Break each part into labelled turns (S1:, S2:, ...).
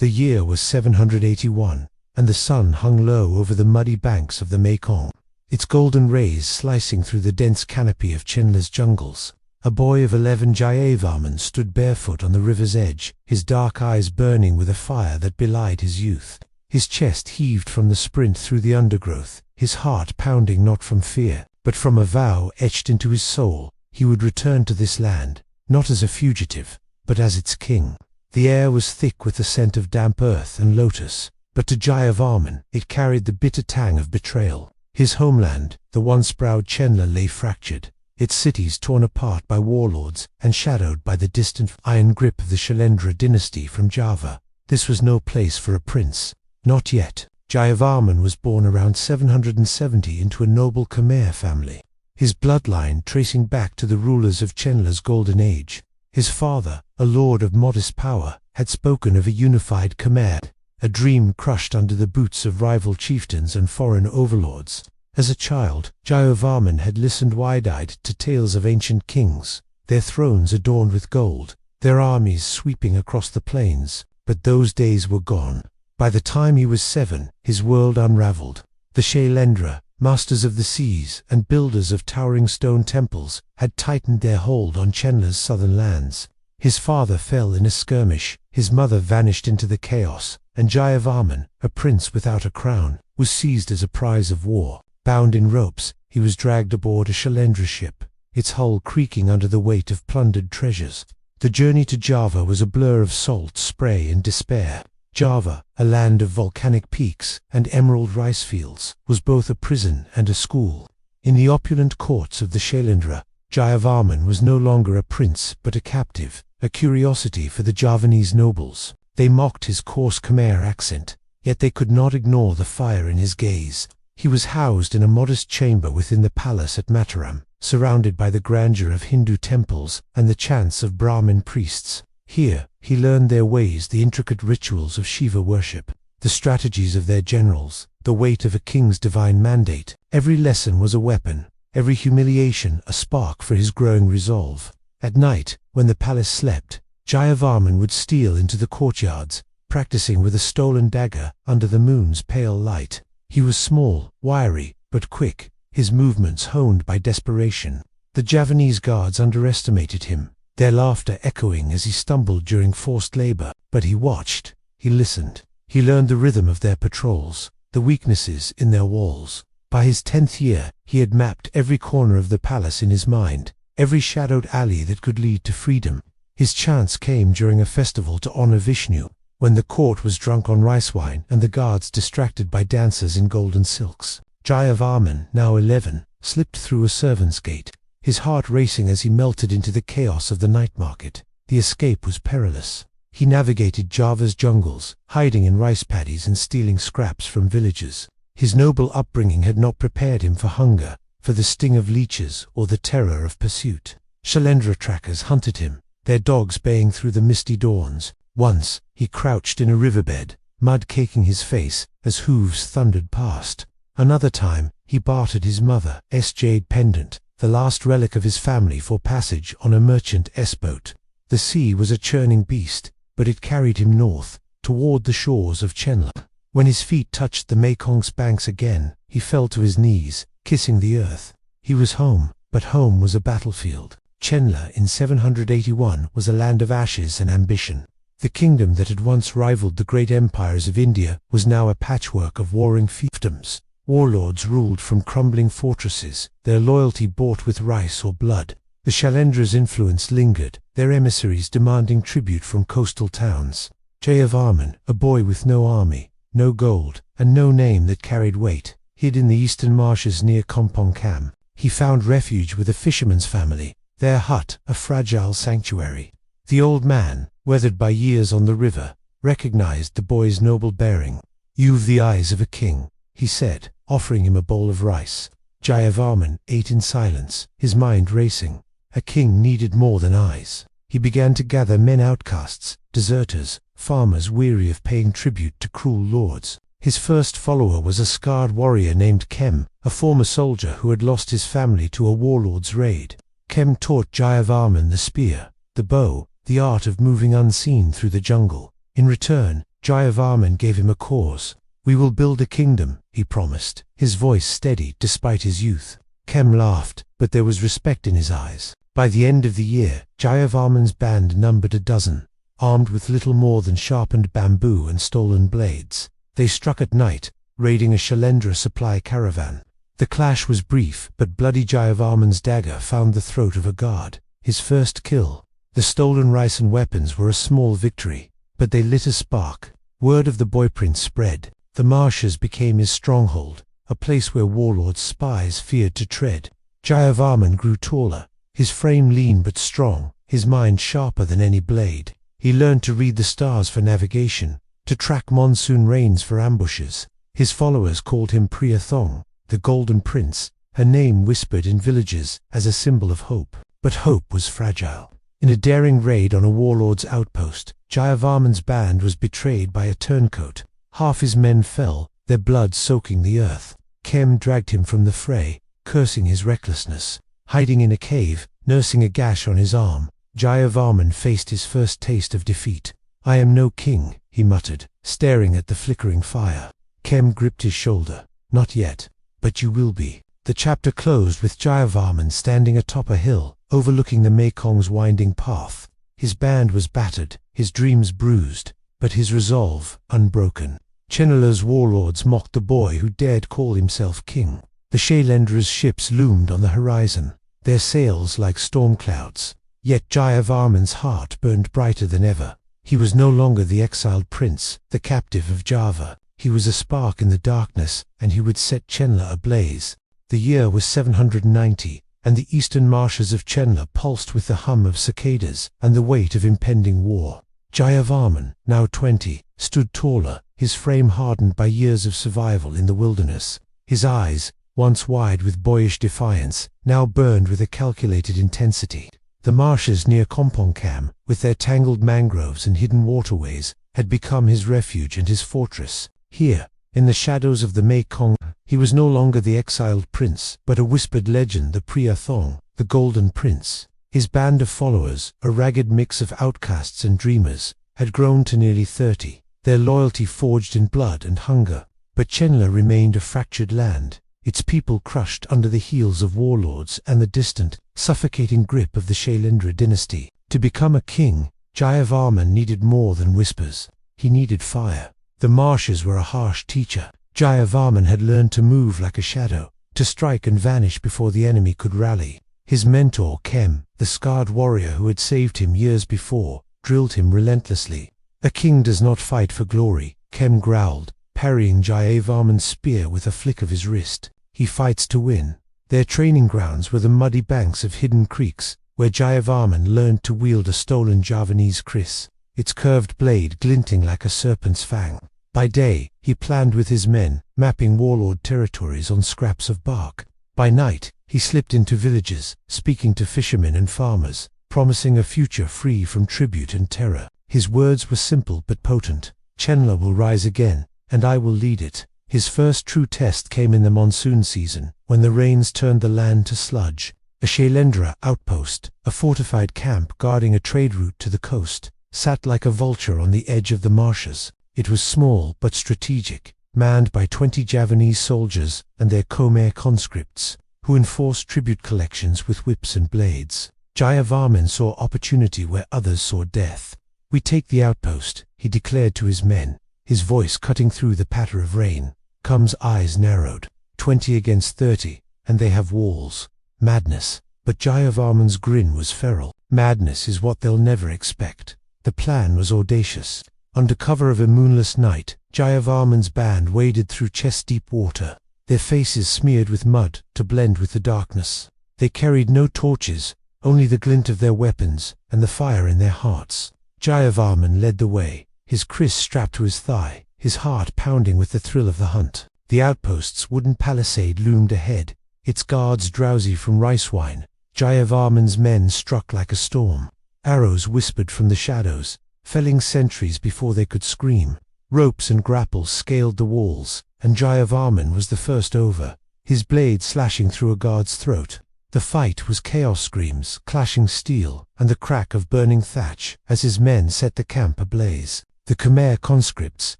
S1: The year was 781, and the sun hung low over the muddy banks of the Mekong, its golden rays slicing through the dense canopy of Chenla's jungles. A boy of 11, Jayavarman, stood barefoot on the river's edge, his dark eyes burning with a fire that belied his youth. His chest heaved from the sprint through the undergrowth, his heart pounding not from fear, but from a vow etched into his soul. He would return to this land, not as a fugitive, but as its king. The air was thick with the scent of damp earth and lotus, but to Jayavarman it carried the bitter tang of betrayal. His homeland, the once proud Chenla, lay fractured, its cities torn apart by warlords and shadowed by the distant iron grip of the Shailendra dynasty from Java. This was no place for a prince. Not yet. Jayavarman was born around 770 into a noble Khmer family, his bloodline tracing back to the rulers of Chenla's golden age. His father, a lord of modest power, had spoken of a unified Khmer, a dream crushed under the boots of rival chieftains and foreign overlords. As a child, Jayavarman had listened wide-eyed to tales of ancient kings, their thrones adorned with gold, their armies sweeping across the plains. But those days were gone. By the time he was 7, his world unraveled. The Shailendra, masters of the seas and builders of towering stone temples, had tightened their hold on Chenla's southern lands. His father fell in a skirmish, his mother vanished into the chaos, and Jayavarman, a prince without a crown, was seized as a prize of war. Bound in ropes, he was dragged aboard a Shailendra ship, its hull creaking under the weight of plundered treasures. The journey to Java was a blur of salt, spray, and despair. Java, a land of volcanic peaks and emerald rice fields, was both a prison and a school. In the opulent courts of the Shailendra, Jayavarman was no longer a prince but a captive, a curiosity for the Javanese nobles. They mocked his coarse Khmer accent, yet they could not ignore the fire in his gaze. He was housed in a modest chamber within the palace at Mataram, surrounded by the grandeur of Hindu temples and the chants of Brahmin priests. Here, he learned their ways, the intricate rituals of Shiva worship, the strategies of their generals, the weight of a king's divine mandate. Every lesson was a weapon, every humiliation a spark for his growing resolve. At night, when the palace slept, Jayavarman would steal into the courtyards, practicing with a stolen dagger under the moon's pale light. He was small, wiry, but quick, his movements honed by desperation. The Javanese guards underestimated him, their laughter echoing as he stumbled during forced labor. But he watched, he listened. He learned the rhythm of their patrols, the weaknesses in their walls. By his 10th year, he had mapped every corner of the palace in his mind, every shadowed alley that could lead to freedom. His chance came during a festival to honor Vishnu, when the court was drunk on rice wine and the guards distracted by dancers in golden silks. Jayavarman, now 11, slipped through a servant's gate, his heart racing as he melted into the chaos of the night market. The escape was perilous. He navigated Java's jungles, hiding in rice paddies and stealing scraps from villages. His noble upbringing had not prepared him for hunger, for the sting of leeches, or the terror of pursuit. Shailendra trackers hunted him, their dogs baying through the misty dawns. Once, he crouched in a riverbed, mud caking his face as hooves thundered past. Another time, he bartered his mother's jade pendant, the last relic of his family, for passage on a merchant S-boat. The sea was a churning beast, but it carried him north, toward the shores of Chenla. When his feet touched the Mekong's banks again, he fell to his knees, kissing the earth. He was home, but home was a battlefield. Chenla in 781 was a land of ashes and ambition. The kingdom that had once rivaled the great empires of India was now a patchwork of warring fiefdoms. Warlords ruled from crumbling fortresses, their loyalty bought with rice or blood. The Shailendra's influence lingered, their emissaries demanding tribute from coastal towns. Jayavarman, a boy with no army, no gold, and no name that carried weight, hid in the eastern marshes near Kompong Kam. He found refuge with a fisherman's family, their hut a fragile sanctuary. The old man, weathered by years on the river, recognized the boy's noble bearing. "You've the eyes of a king," he said, offering him a bowl of rice. Jayavarman ate in silence, his mind racing. A king needed more than eyes. He began to gather men, outcasts, deserters, farmers weary of paying tribute to cruel lords. His first follower was a scarred warrior named Kem, a former soldier who had lost his family to a warlord's raid. Kem taught Jayavarman the spear, the bow, the art of moving unseen through the jungle. In return, Jayavarman gave him a cause. "We will build a kingdom," he promised, his voice steady despite his youth. Kem laughed, but there was respect in his eyes. By the end of the year, Jayavarman's band numbered a dozen, armed with little more than sharpened bamboo and stolen blades. They struck at night, raiding a Shailendra supply caravan. The clash was brief, but bloody Jayavarman's dagger found the throat of a guard, his first kill. The stolen rice and weapons were a small victory, but they lit a spark. Word of the boy prince spread. The marshes became his stronghold, a place where warlords' spies feared to tread. Jayavarman grew taller, his frame lean but strong, his mind sharper than any blade. He learned to read the stars for navigation, to track monsoon rains for ambushes. His followers called him Priyathong, the Golden Prince, a name whispered in villages as a symbol of hope. But hope was fragile. In a daring raid on a warlord's outpost, Jayavarman's band was betrayed by a turncoat. Half his men fell, their blood soaking the earth. Kem dragged him from the fray, cursing his recklessness. Hiding in a cave, nursing a gash on his arm, Jayavarman faced his first taste of defeat. "I am no king," he muttered, staring at the flickering fire. Kem gripped his shoulder. "Not yet, but you will be." The chapter closed with Jayavarman standing atop a hill, overlooking the Mekong's winding path. His band was battered, his dreams bruised, but his resolve unbroken. Chenla's warlords mocked the boy who dared call himself king. The Shailendra's ships loomed on the horizon, their sails like storm clouds. Yet Jayavarman's heart burned brighter than ever. He was no longer the exiled prince, the captive of Java. He was a spark in the darkness, and he would set Chenla ablaze. The year was 790, and the eastern marshes of Chenla pulsed with the hum of cicadas and the weight of impending war. Jayavarman, now 20, stood taller, his frame hardened by years of survival in the wilderness. His eyes, once wide with boyish defiance, now burned with a calculated intensity. The marshes near Kompongkam, with their tangled mangroves and hidden waterways, had become his refuge and his fortress. Here, in the shadows of the Mekong, he was no longer the exiled prince, but a whispered legend, the Priyathong, the Golden Prince. His band of followers, a ragged mix of outcasts and dreamers, had grown to nearly 30, their loyalty forged in blood and hunger. But Chenla remained a fractured land, its people crushed under the heels of warlords and the distant, suffocating grip of the Shailendra dynasty. To become a king, Jayavarman needed more than whispers. He needed fire. The marshes were a harsh teacher. Jayavarman had learned to move like a shadow, to strike and vanish before the enemy could rally. His mentor, Kem, the scarred warrior who had saved him years before, drilled him relentlessly. "A king does not fight for glory," Kem growled, parrying Jayavarman's spear with a flick of his wrist. "He fights to win." Their training grounds were the muddy banks of hidden creeks, where Jayavarman learned to wield a stolen Javanese kris, its curved blade glinting like a serpent's fang. By day, he planned with his men, mapping warlord territories on scraps of bark. By night, he slipped into villages, speaking to fishermen and farmers, promising a future free from tribute and terror. His words were simple but potent. "Chenla will rise again, and I will lead it." His first true test came in the monsoon season, when the rains turned the land to sludge. A Shailendra outpost, a fortified camp guarding a trade route to the coast, sat like a vulture on the edge of the marshes. It was small but strategic, manned by 20 Javanese soldiers and their Khmer conscripts, who enforced tribute collections with whips and blades. Jayavarman saw opportunity where others saw death. "We take the outpost," he declared to his men, his voice cutting through the patter of rain. Kum's eyes narrowed. 20 against 30, and they have walls. Madness. But Jayavarman's grin was feral. "Madness is what they'll never expect." The plan was audacious. Under cover of a moonless night, Jayavarman's band waded through chest-deep water, their faces smeared with mud to blend with the darkness. They carried no torches, only the glint of their weapons and the fire in their hearts. Jayavarman led the way, his kris strapped to his thigh, his heart pounding with the thrill of the hunt. The outpost's wooden palisade loomed ahead, its guards drowsy from rice wine. Jayavarman's men struck like a storm. Arrows whispered from the shadows, felling sentries before they could scream. Ropes and grapples scaled the walls, and Jayavarman was the first over, his blade slashing through a guard's throat. The fight was chaos screams, clashing steel, and the crack of burning thatch as his men set the camp ablaze. The Khmer conscripts,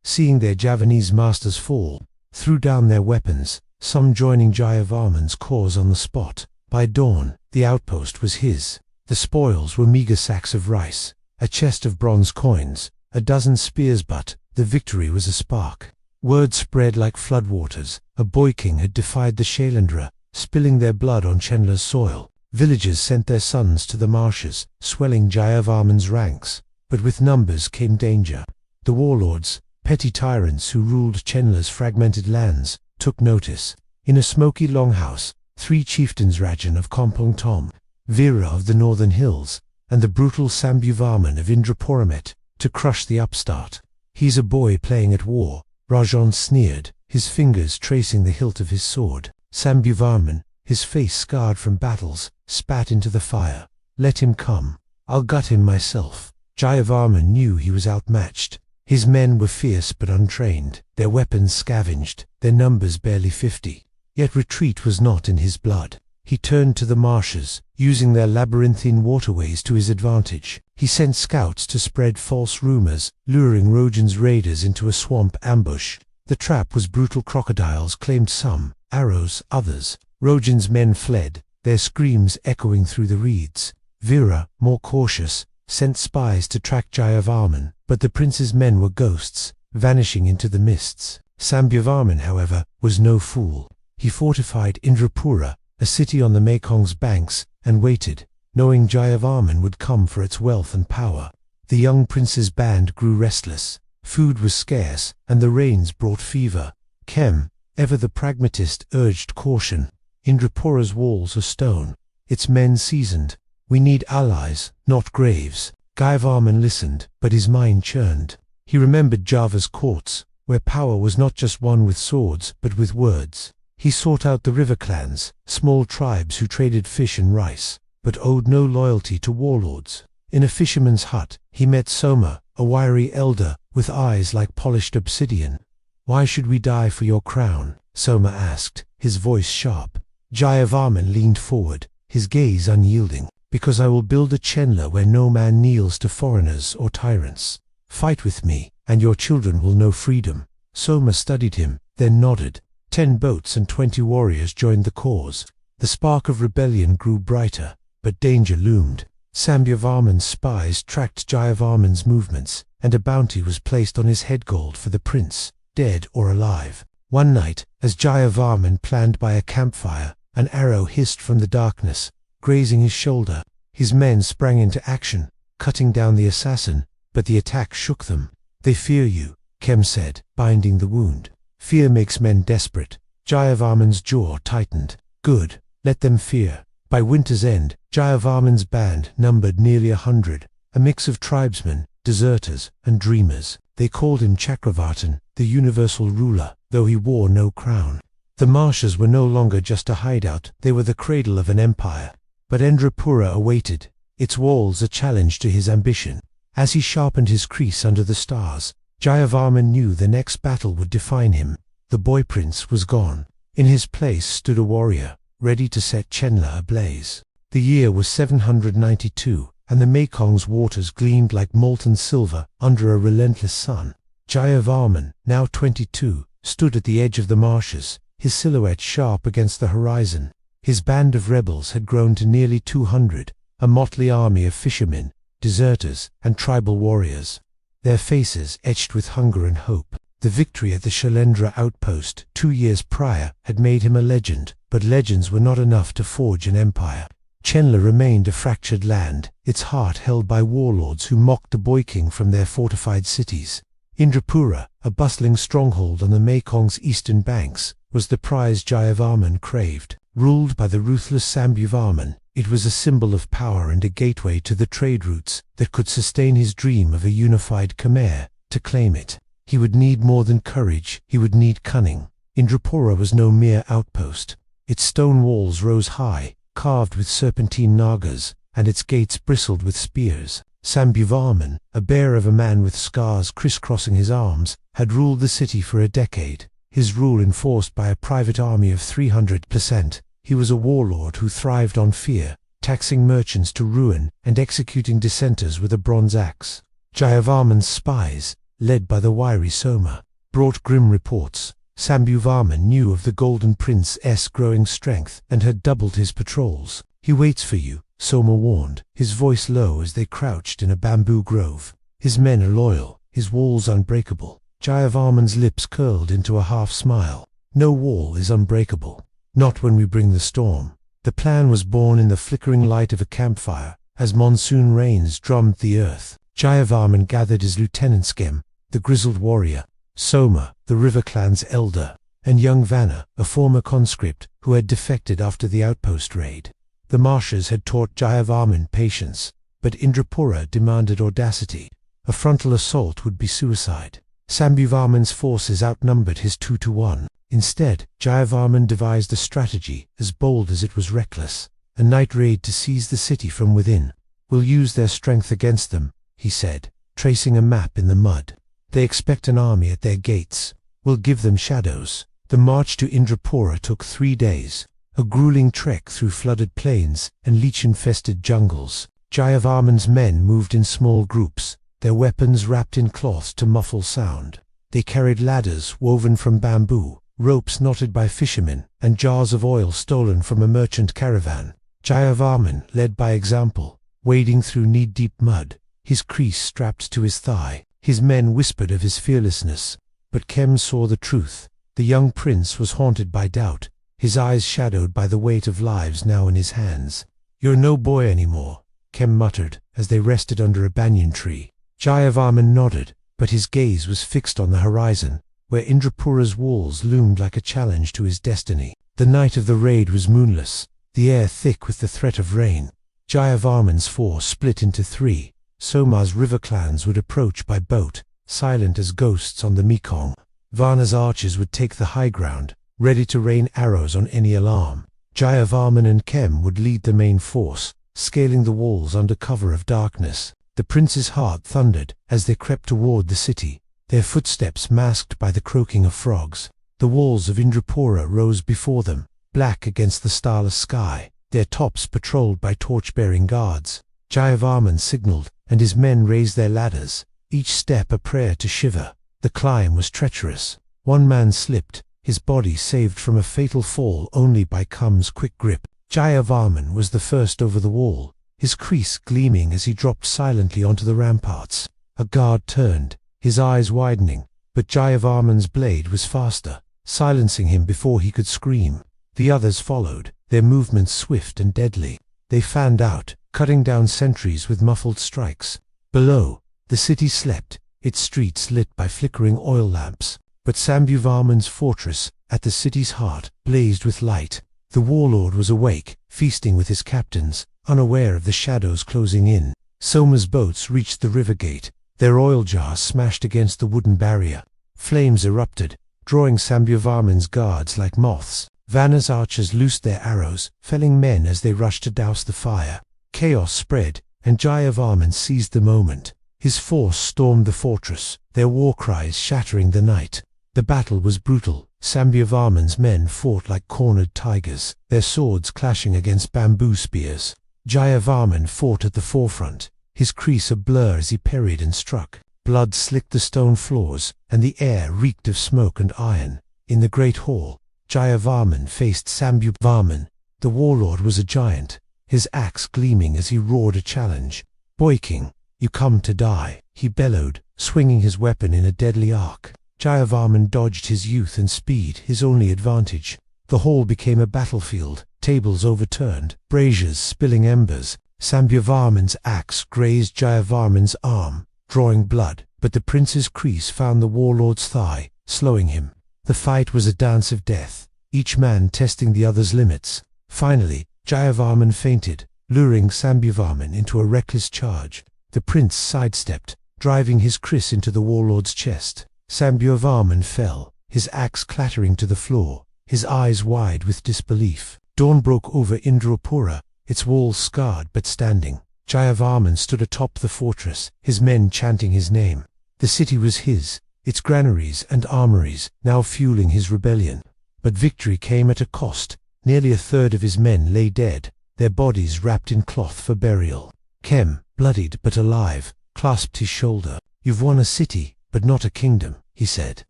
S1: seeing their Javanese masters fall, threw down their weapons, some joining Jayavarman's cause on the spot. By dawn, the outpost was his. The spoils were meager sacks of rice, a chest of bronze coins, a dozen spears, but the victory was a spark. Word spread like floodwaters. A boy king had defied the Shailendra, spilling their blood on Chenla's soil. Villagers sent their sons to the marshes, swelling Jayavarman's ranks. But with numbers came danger. The warlords, petty tyrants who ruled Chenla's fragmented lands, took notice. In a smoky longhouse, 3 chieftains, Rajan of Kampong Tom, Veera of the northern hills, and the brutal Jayavarman of Indrapura met to crush the upstart. "He's a boy playing at war," Rajan sneered, his fingers tracing the hilt of his sword. Jayavarman, his face scarred from battles, spat into the fire. "Let him come. I'll gut him myself." Jayavarman knew he was outmatched. His men were fierce but untrained, their weapons scavenged, their numbers barely 50. Yet retreat was not in his blood. He turned to the marshes, using their labyrinthine waterways to his advantage. He sent scouts to spread false rumors, luring Rojan's raiders into a swamp ambush. The trap was brutal. Crocodiles claimed some, arrows others. Rojan's men fled, their screams echoing through the reeds. Veera, more cautious, sent spies to track Jayavarman, but the prince's men were ghosts, vanishing into the mists. Jayavarman, however, was no fool. He fortified Indrapura, a city on the Mekong's banks, and waited, knowing Jayavarman would come for its wealth and power. The young prince's band grew restless. Food was scarce, and the rains brought fever. Kem, ever the pragmatist, urged caution. Indrapura's walls are stone, its men seasoned. "We need allies, not graves." Jayavarman listened, but his mind churned. He remembered Java's courts, where power was not just won with swords, but with words. He sought out the river clans, small tribes who traded fish and rice, but owed no loyalty to warlords. In a fisherman's hut, he met Soma, a wiry elder, with eyes like polished obsidian. "Why should we die for your crown?" Soma asked, his voice sharp. Jayavarman leaned forward, his gaze unyielding. "Because I will build a Chenla where no man kneels to foreigners or tyrants. Fight with me, and your children will know freedom." Soma studied him, then nodded. 10 boats and 20 warriors joined the cause. The spark of rebellion grew brighter, but danger loomed. Jayavarman's spies tracked Jayavarman's movements, and a bounty was placed on his head, gold for the prince, dead or alive. One night, as Jayavarman planned by a campfire, an arrow hissed from the darkness, grazing his shoulder. His men sprang into action, cutting down the assassin, but the attack shook them. "They fear you," Kem said, binding the wound. "Fear makes men desperate." Jayavarman's jaw tightened. "Good, let them fear." By winter's end, Jayavarman's band numbered nearly 100, a mix of tribesmen, deserters, and dreamers. They called him Chakravartin, the universal ruler, though he wore no crown. The marshes were no longer just a hideout, they were the cradle of an empire. But Indrapura awaited, its walls a challenge to his ambition. As he sharpened his crease under the stars, Jayavarman knew the next battle would define him. The boy prince was gone. In his place stood a warrior, ready to set Chenla ablaze. The year was 792, and the Mekong's waters gleamed like molten silver under a relentless sun. Jayavarman, now 22, stood at the edge of the marshes, his silhouette sharp against the horizon. His band of rebels had grown to nearly 200, a motley army of fishermen, deserters, and tribal warriors. Their faces etched with hunger and hope. The victory at the Shailendra outpost 2 years prior had made him a legend, but legends were not enough to forge an empire. Chenla remained a fractured land, its heart held by warlords who mocked the boy king from their fortified cities. Indrapura, a bustling stronghold on the Mekong's eastern banks, was the prize Jayavarman craved. Ruled by the ruthless Jayavarman, it was a symbol of power and a gateway to the trade routes that could sustain his dream of a unified Khmer. To claim it, he would need more than courage, he would need cunning. Indrapura was no mere outpost. Its stone walls rose high, carved with serpentine nagas, and its gates bristled with spears. Jayavarman, a bear of a man with scars crisscrossing his arms, had ruled the city for a decade. His rule enforced by a private army of 300%. He was a warlord who thrived on fear, taxing merchants to ruin and executing dissenters with a bronze axe. Jayavarman's spies, led by the wiry Soma, brought grim reports. Shambhuvarman knew of the Golden Prince's growing strength and had doubled his patrols. "He waits for you," Soma warned, his voice low as they crouched in a bamboo grove. "His men are loyal, his walls unbreakable." Jayavarman's lips curled into a half-smile. "No wall is unbreakable. Not when we bring the storm." The plan was born in the flickering light of a campfire, as monsoon rains drummed the earth. Jayavarman gathered his lieutenants Kem, the grizzled warrior, Soma, the river clan's elder, and young Vanna, a former conscript who had defected after the outpost raid. The marshers had taught Jayavarman patience, but Indrapura demanded audacity. A frontal assault would be suicide. Shambhuvarman's forces outnumbered his 2-1. Instead, Jayavarman devised a strategy as bold as it was reckless, a night raid to seize the city from within. "We'll use their strength against them," he said, tracing a map in the mud. "They expect an army at their gates. We'll give them shadows." The march to Indrapura took 3 days, a grueling trek through flooded plains and leech-infested jungles. Jayavarman's men moved in small groups, their weapons wrapped in cloths to muffle sound. They carried ladders woven from bamboo, ropes knotted by fishermen, and jars of oil stolen from a merchant caravan. Jayavarman led by example, wading through knee-deep mud, his creese strapped to his thigh. His men whispered of his fearlessness, but Kem saw the truth. The young prince was haunted by doubt, his eyes shadowed by the weight of lives now in his hands. "You're no boy anymore," Kem muttered as they rested under a banyan tree. Jayavarman nodded, but his gaze was fixed on the horizon, where Indrapura's walls loomed like a challenge to his destiny. The night of the raid was moonless, the air thick with the threat of rain. Jayavarman's force split into 3. Soma's river clans would approach by boat, silent as ghosts on the Mekong. Vanna's archers would take the high ground, ready to rain arrows on any alarm. Jayavarman and Kem would lead the main force, scaling the walls under cover of darkness. The prince's heart thundered as they crept toward the city, their footsteps masked by the croaking of frogs. The walls of Indrapura rose before them, black against the starless sky, their tops patrolled by torch-bearing guards. Jayavarman signaled, and his men raised their ladders, each step a prayer to Shiva. The climb was treacherous. One man slipped, his body saved from a fatal fall only by Kam's quick grip. Jayavarman was the first over the wall, his creese gleaming as he dropped silently onto the ramparts. A guard turned, his eyes widening, but Jayavarman's blade was faster, silencing him before he could scream. The others followed, their movements swift and deadly. They fanned out, cutting down sentries with muffled strikes. Below, the city slept, its streets lit by flickering oil lamps. But Shambhuvarman's fortress, at the city's heart, blazed with light. The warlord was awake, feasting with his captains, unaware of the shadows closing in. Soma's boats reached the river gate, their oil jars smashed against the wooden barrier. Flames erupted, drawing Shambhuvarman's guards like moths. Vanna's archers loosed their arrows, felling men as they rushed to douse the fire. Chaos spread, and Jayavarman seized the moment. His force stormed the fortress, their war cries shattering the night. The battle was brutal. Shambhuvarman's men fought like cornered tigers, their swords clashing against bamboo spears. Jayavarman fought at the forefront, his creese a blur as he parried and struck. Blood slicked the stone floors, and the air reeked of smoke and iron. In the great hall, Jayavarman faced Shambhuvarman. The warlord was a giant, his axe gleaming as he roared a challenge. "Boy King, you come to die," he bellowed, swinging his weapon in a deadly arc. Jayavarman dodged his youth and speed, his only advantage. The hall became a battlefield, tables overturned, braziers spilling embers. Shambhuvarman's axe grazed Jayavarman's arm, drawing blood, but the prince's creese found the warlord's thigh, slowing him. The fight was a dance of death, each man testing the other's limits. Finally, Jayavarman fainted, luring Shambhuvarman into a reckless charge. The prince sidestepped, driving his kriss into the warlord's chest. Shambhuvarman fell, his axe clattering to the floor, his eyes wide with disbelief. Dawn broke over Indrapura, its walls scarred but standing. Jayavarman stood atop the fortress, his men chanting his name. The city was his, its granaries and armories now fueling his rebellion. But victory came at a cost. Nearly a third of his men lay dead, their bodies wrapped in cloth for burial. Kem, bloodied but alive, clasped his shoulder. "You've won a city, but not a kingdom," he said.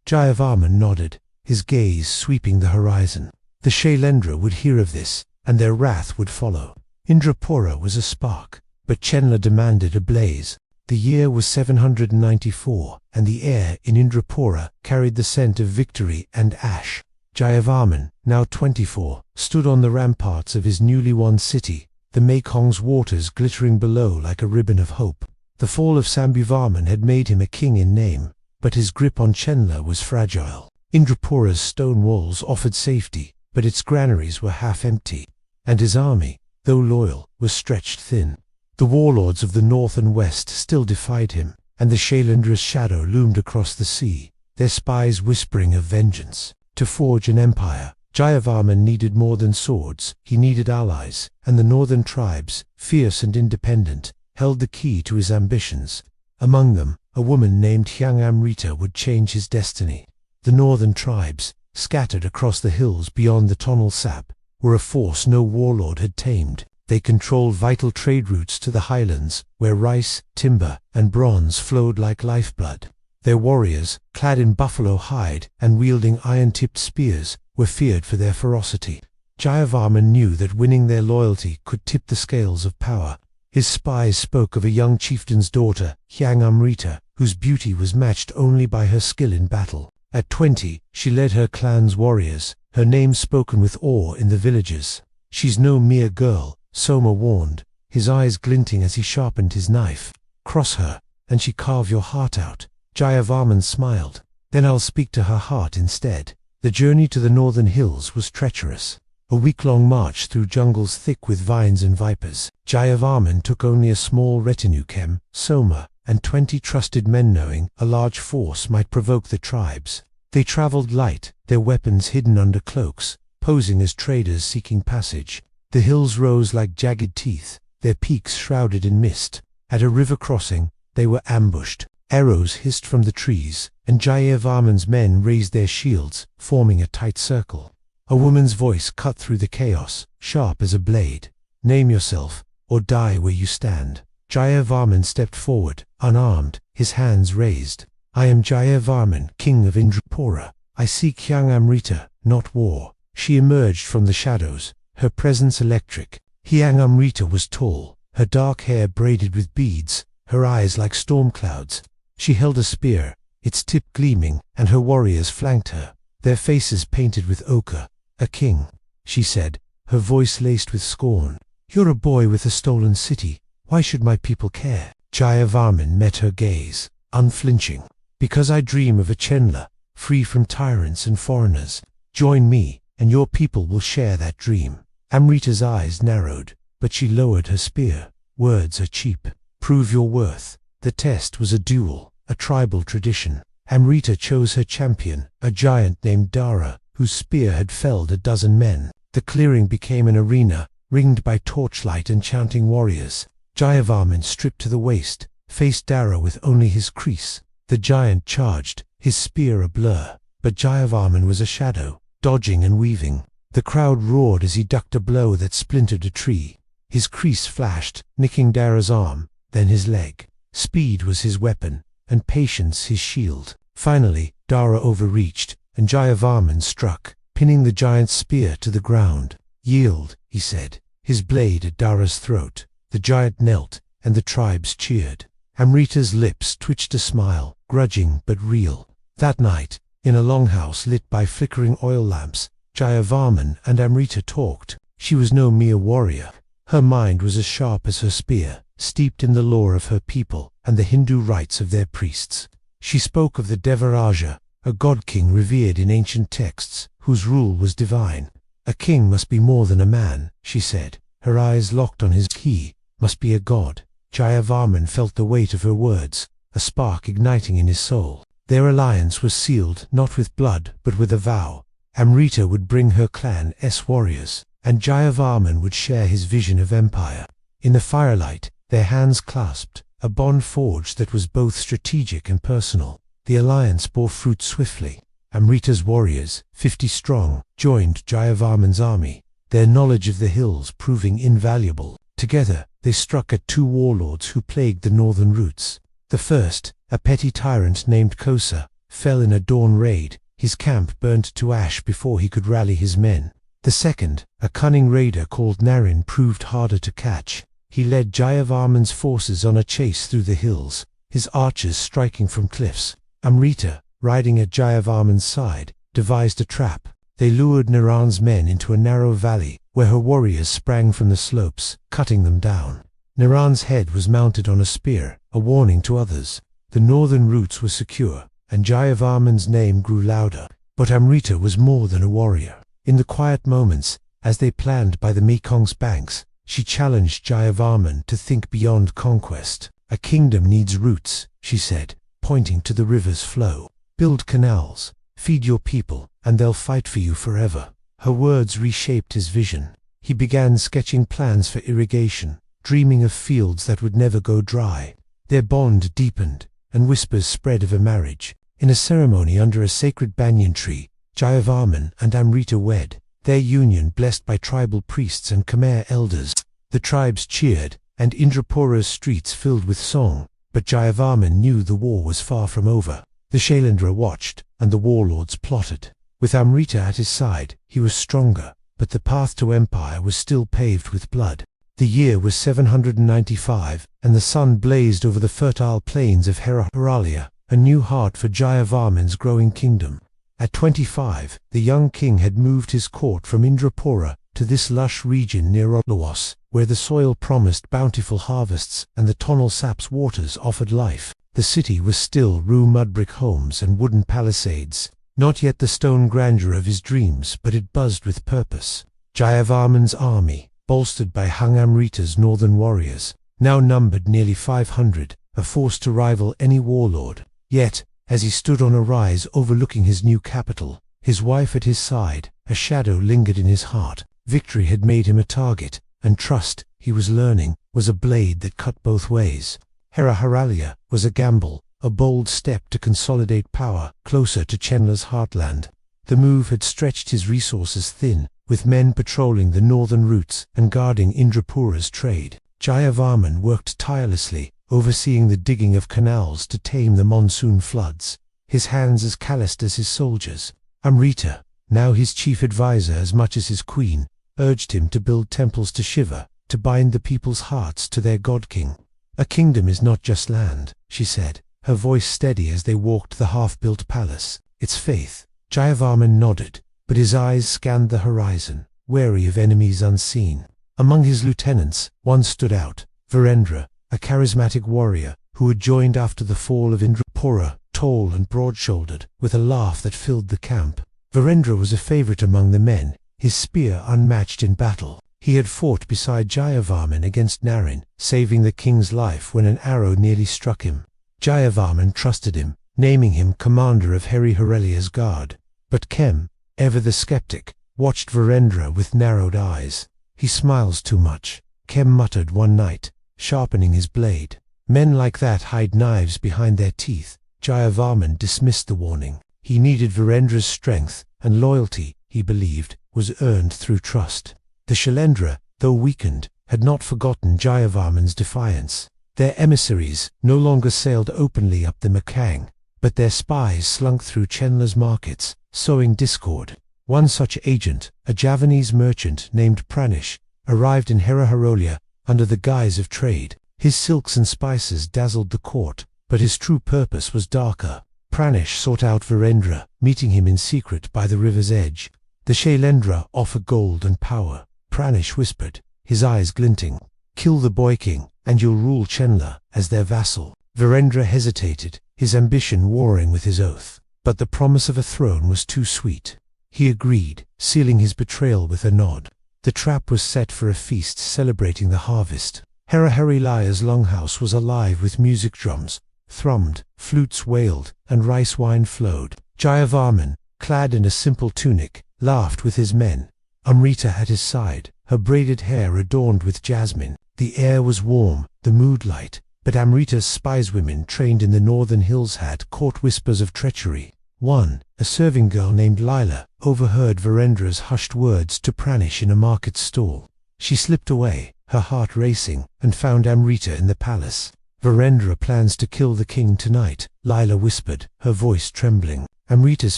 S1: Jayavarman nodded, his gaze sweeping the horizon. The Shailendra would hear of this, and their wrath would follow. Indrapura was a spark, but Chenla demanded a blaze. The year was 794, and the air in Indrapura carried the scent of victory and ash. Jayavarman, now 24, stood on the ramparts of his newly won city, the Mekong's waters glittering below like a ribbon of hope. The fall of Sambhuvarman had made him a king in name, but his grip on Chenla was fragile. Indrapura's stone walls offered safety, but its granaries were half empty, and his army, though loyal, was stretched thin. The warlords of the north and west still defied him, and the Shailendra's shadow loomed across the sea, their spies whispering of vengeance. To forge an empire, Jayavarman needed more than swords, he needed allies, and the northern tribes, fierce and independent, held the key to his ambitions. Among them, a woman named Amrita would change his destiny. The northern tribes, scattered across the hills beyond the Tonal Sap, were a force no warlord had tamed. They controlled vital trade routes to the highlands, where rice, timber, and bronze flowed like lifeblood. Their warriors, clad in buffalo hide and wielding iron-tipped spears, were feared for their ferocity. Jayavarman knew that winning their loyalty could tip the scales of power. His spies spoke of a young chieftain's daughter, Amrita, whose beauty was matched only by her skill in battle. At 20, she led her clan's warriors, her name spoken with awe in the villages. "She's no mere girl," Soma warned, his eyes glinting as he sharpened his knife. "Cross her, and she carve your heart out." Jayavarman smiled. "Then I'll speak to her heart instead." The journey to the northern hills was treacherous. A week-long march through jungles thick with vines and vipers. Jayavarman took only a small retinue, Soma, and 20 trusted men, knowing a large force might provoke the tribes. They traveled light, their weapons hidden under cloaks, posing as traders seeking passage. The hills rose like jagged teeth, their peaks shrouded in mist. At a river crossing, they were ambushed. Arrows hissed from the trees, and Jayavarman's men raised their shields, forming a tight circle. A woman's voice cut through the chaos, sharp as a blade. "Name yourself, or die where you stand." Jayavarman stepped forward, unarmed, his hands raised. "I am Jayavarman, king of Indrapura. I seek Amrita, not war." She emerged from the shadows, her presence electric. Amrita was tall, her dark hair braided with beads, her eyes like storm clouds. She held a spear, its tip gleaming, and her warriors flanked her, their faces painted with ochre. "A king," she said, her voice laced with scorn. "You're a boy with a stolen city. Why should my people care?" Jayavarman met her gaze, unflinching. "Because I dream of a Chenla, free from tyrants and foreigners. Join me, and your people will share that dream." Amrita's eyes narrowed, but she lowered her spear. "Words are cheap. Prove your worth." The test was a duel, a tribal tradition. Amrita chose her champion, a giant named Dara, whose spear had felled a dozen men. The clearing became an arena, ringed by torchlight and chanting warriors. Jayavarman, stripped to the waist, faced Dara with only his creese. The giant charged, his spear a blur, but Jayavarman was a shadow, dodging and weaving. The crowd roared as he ducked a blow that splintered a tree. His creese flashed, nicking Dara's arm, then his leg. Speed was his weapon, and patience his shield. Finally, Dara overreached, and Jayavarman struck, pinning the giant's spear to the ground. "Yield," he said, his blade at Dara's throat. The giant knelt, and the tribes cheered. Amrita's lips twitched a smile, grudging but real. That night, in a longhouse lit by flickering oil lamps, Jayavarman and Amrita talked. She was no mere warrior. Her mind was as sharp as her spear, steeped in the lore of her people and the Hindu rites of their priests. She spoke of the Devaraja, a god-king revered in ancient texts, whose rule was divine. "A king must be more than a man," she said, her eyes locked on his. "He must be a god." Jayavarman felt the weight of her words, a spark igniting in his soul. Their alliance was sealed not with blood but with a vow. Amrita would bring her clan's warriors, and Jayavarman would share his vision of empire. In the firelight, their hands clasped, a bond forged that was both strategic and personal. The alliance bore fruit swiftly. Amrita's warriors, 50 strong, joined Jayavarman's army, their knowledge of the hills proving invaluable. Together, they struck at 2 warlords who plagued the northern routes. The first, a petty tyrant named Kosa, fell in a dawn raid, his camp burnt to ash before he could rally his men. The second, a cunning raider called Narin, proved harder to catch. He led Jayavarman's forces on a chase through the hills, his archers striking from cliffs. Amrita, riding at Jayavarman's side, devised a trap. They lured Naran's men into a narrow valley, where her warriors sprang from the slopes, cutting them down. Naran's head was mounted on a spear, a warning to others. The northern routes were secure, and Jayavarman's name grew louder. But Amrita was more than a warrior. In the quiet moments, as they planned by the Mekong's banks, she challenged Jayavarman to think beyond conquest. A kingdom needs roots, she said, pointing to the river's flow. Build canals, feed your people, and they'll fight for you forever. Her words reshaped his vision. He began sketching plans for irrigation, dreaming of fields that would never go dry. Their bond deepened, and whispers spread of a marriage. In a ceremony under a sacred banyan tree, Jayavarman and Amrita wed, their union blessed by tribal priests and Khmer elders. The tribes cheered, and Indrapura's streets filled with song, but Jayavarman knew the war was far from over. The Shailendra watched, and the warlords plotted. With Amrita at his side, he was stronger, but the path to empire was still paved with blood. The year was 795, and the sun blazed over the fertile plains of Heralia, a new heart for Jayavarman's growing kingdom. At 25, the young king had moved his court from Indrapura to this lush region near Lawas, where the soil promised bountiful harvests and the Tonal Sap's waters offered life. The city was still mud-brick homes and wooden palisades, not yet the stone grandeur of his dreams, but it buzzed with purpose. Jayavarman's army, bolstered by Hung Amrita's northern warriors, now numbered nearly 500, a force to rival any warlord. Yet, as he stood on a rise overlooking his new capital, his wife at his side, a shadow lingered in his heart. Victory had made him a target, and trust, he was learning, was a blade that cut both ways. Heralia was a gamble, a bold step to consolidate power closer to Chenla's heartland. The move had stretched his resources thin, with men patrolling the northern routes and guarding Indrapura's trade. Jayavarman worked tirelessly, overseeing the digging of canals to tame the monsoon floods, his hands as calloused as his soldiers. Amrita, now his chief advisor as much as his queen, urged him to build temples to Shiva, to bind the people's hearts to their god-king. A kingdom is not just land, she said, her voice steady as they walked the half-built palace. It's faith. Jayavarman nodded, but his eyes scanned the horizon, wary of enemies unseen. Among his lieutenants, one stood out, Virendra, a charismatic warrior who had joined after the fall of Indrapura, tall and broad-shouldered, with a laugh that filled the camp. Virendra was a favorite among the men, his spear unmatched in battle. He had fought beside Jayavarman against Narin, saving the king's life when an arrow nearly struck him. Jayavarman trusted him, naming him commander of Heralia's guard. But Kem, ever the skeptic, watched Virendra with narrowed eyes. He smiles too much, Kem muttered one night, sharpening his blade. Men like that hide knives behind their teeth. Jayavarman dismissed the warning. He needed Virendra's strength, and loyalty, he believed, was earned through trust. The Shailendra, though weakened, had not forgotten Jayavarman's defiance. Their emissaries no longer sailed openly up the Mekong, but their spies slunk through Chenla's markets, sowing discord. One such agent, a Javanese merchant named Pranish, arrived in Heralia under the guise of trade. His silks and spices dazzled the court, but his true purpose was darker. Pranish sought out Virendra, meeting him in secret by the river's edge. The Shailendra offer gold and power, Pranish whispered, his eyes glinting. Kill the boy king, and you'll rule Chenla as their vassal. Virendra hesitated, his ambition warring with his oath. But the promise of a throne was too sweet. He agreed, sealing his betrayal with a nod. The trap was set for a feast celebrating the harvest. Heralia's longhouse was alive with music. Drums thrummed, flutes wailed, and rice wine flowed. Jayavarman, clad in a simple tunic, laughed with his men. Amrita at his side, her braided hair adorned with jasmine. The air was warm, the mood light, but Amrita's spieswomen trained in the northern hills had caught whispers of treachery. One, a serving girl named Lila, overheard Virendra's hushed words to Pranish in a market stall. She slipped away, her heart racing, and found Amrita in the palace. Virendra plans to kill the king tonight, Lila whispered, her voice trembling. Amrita's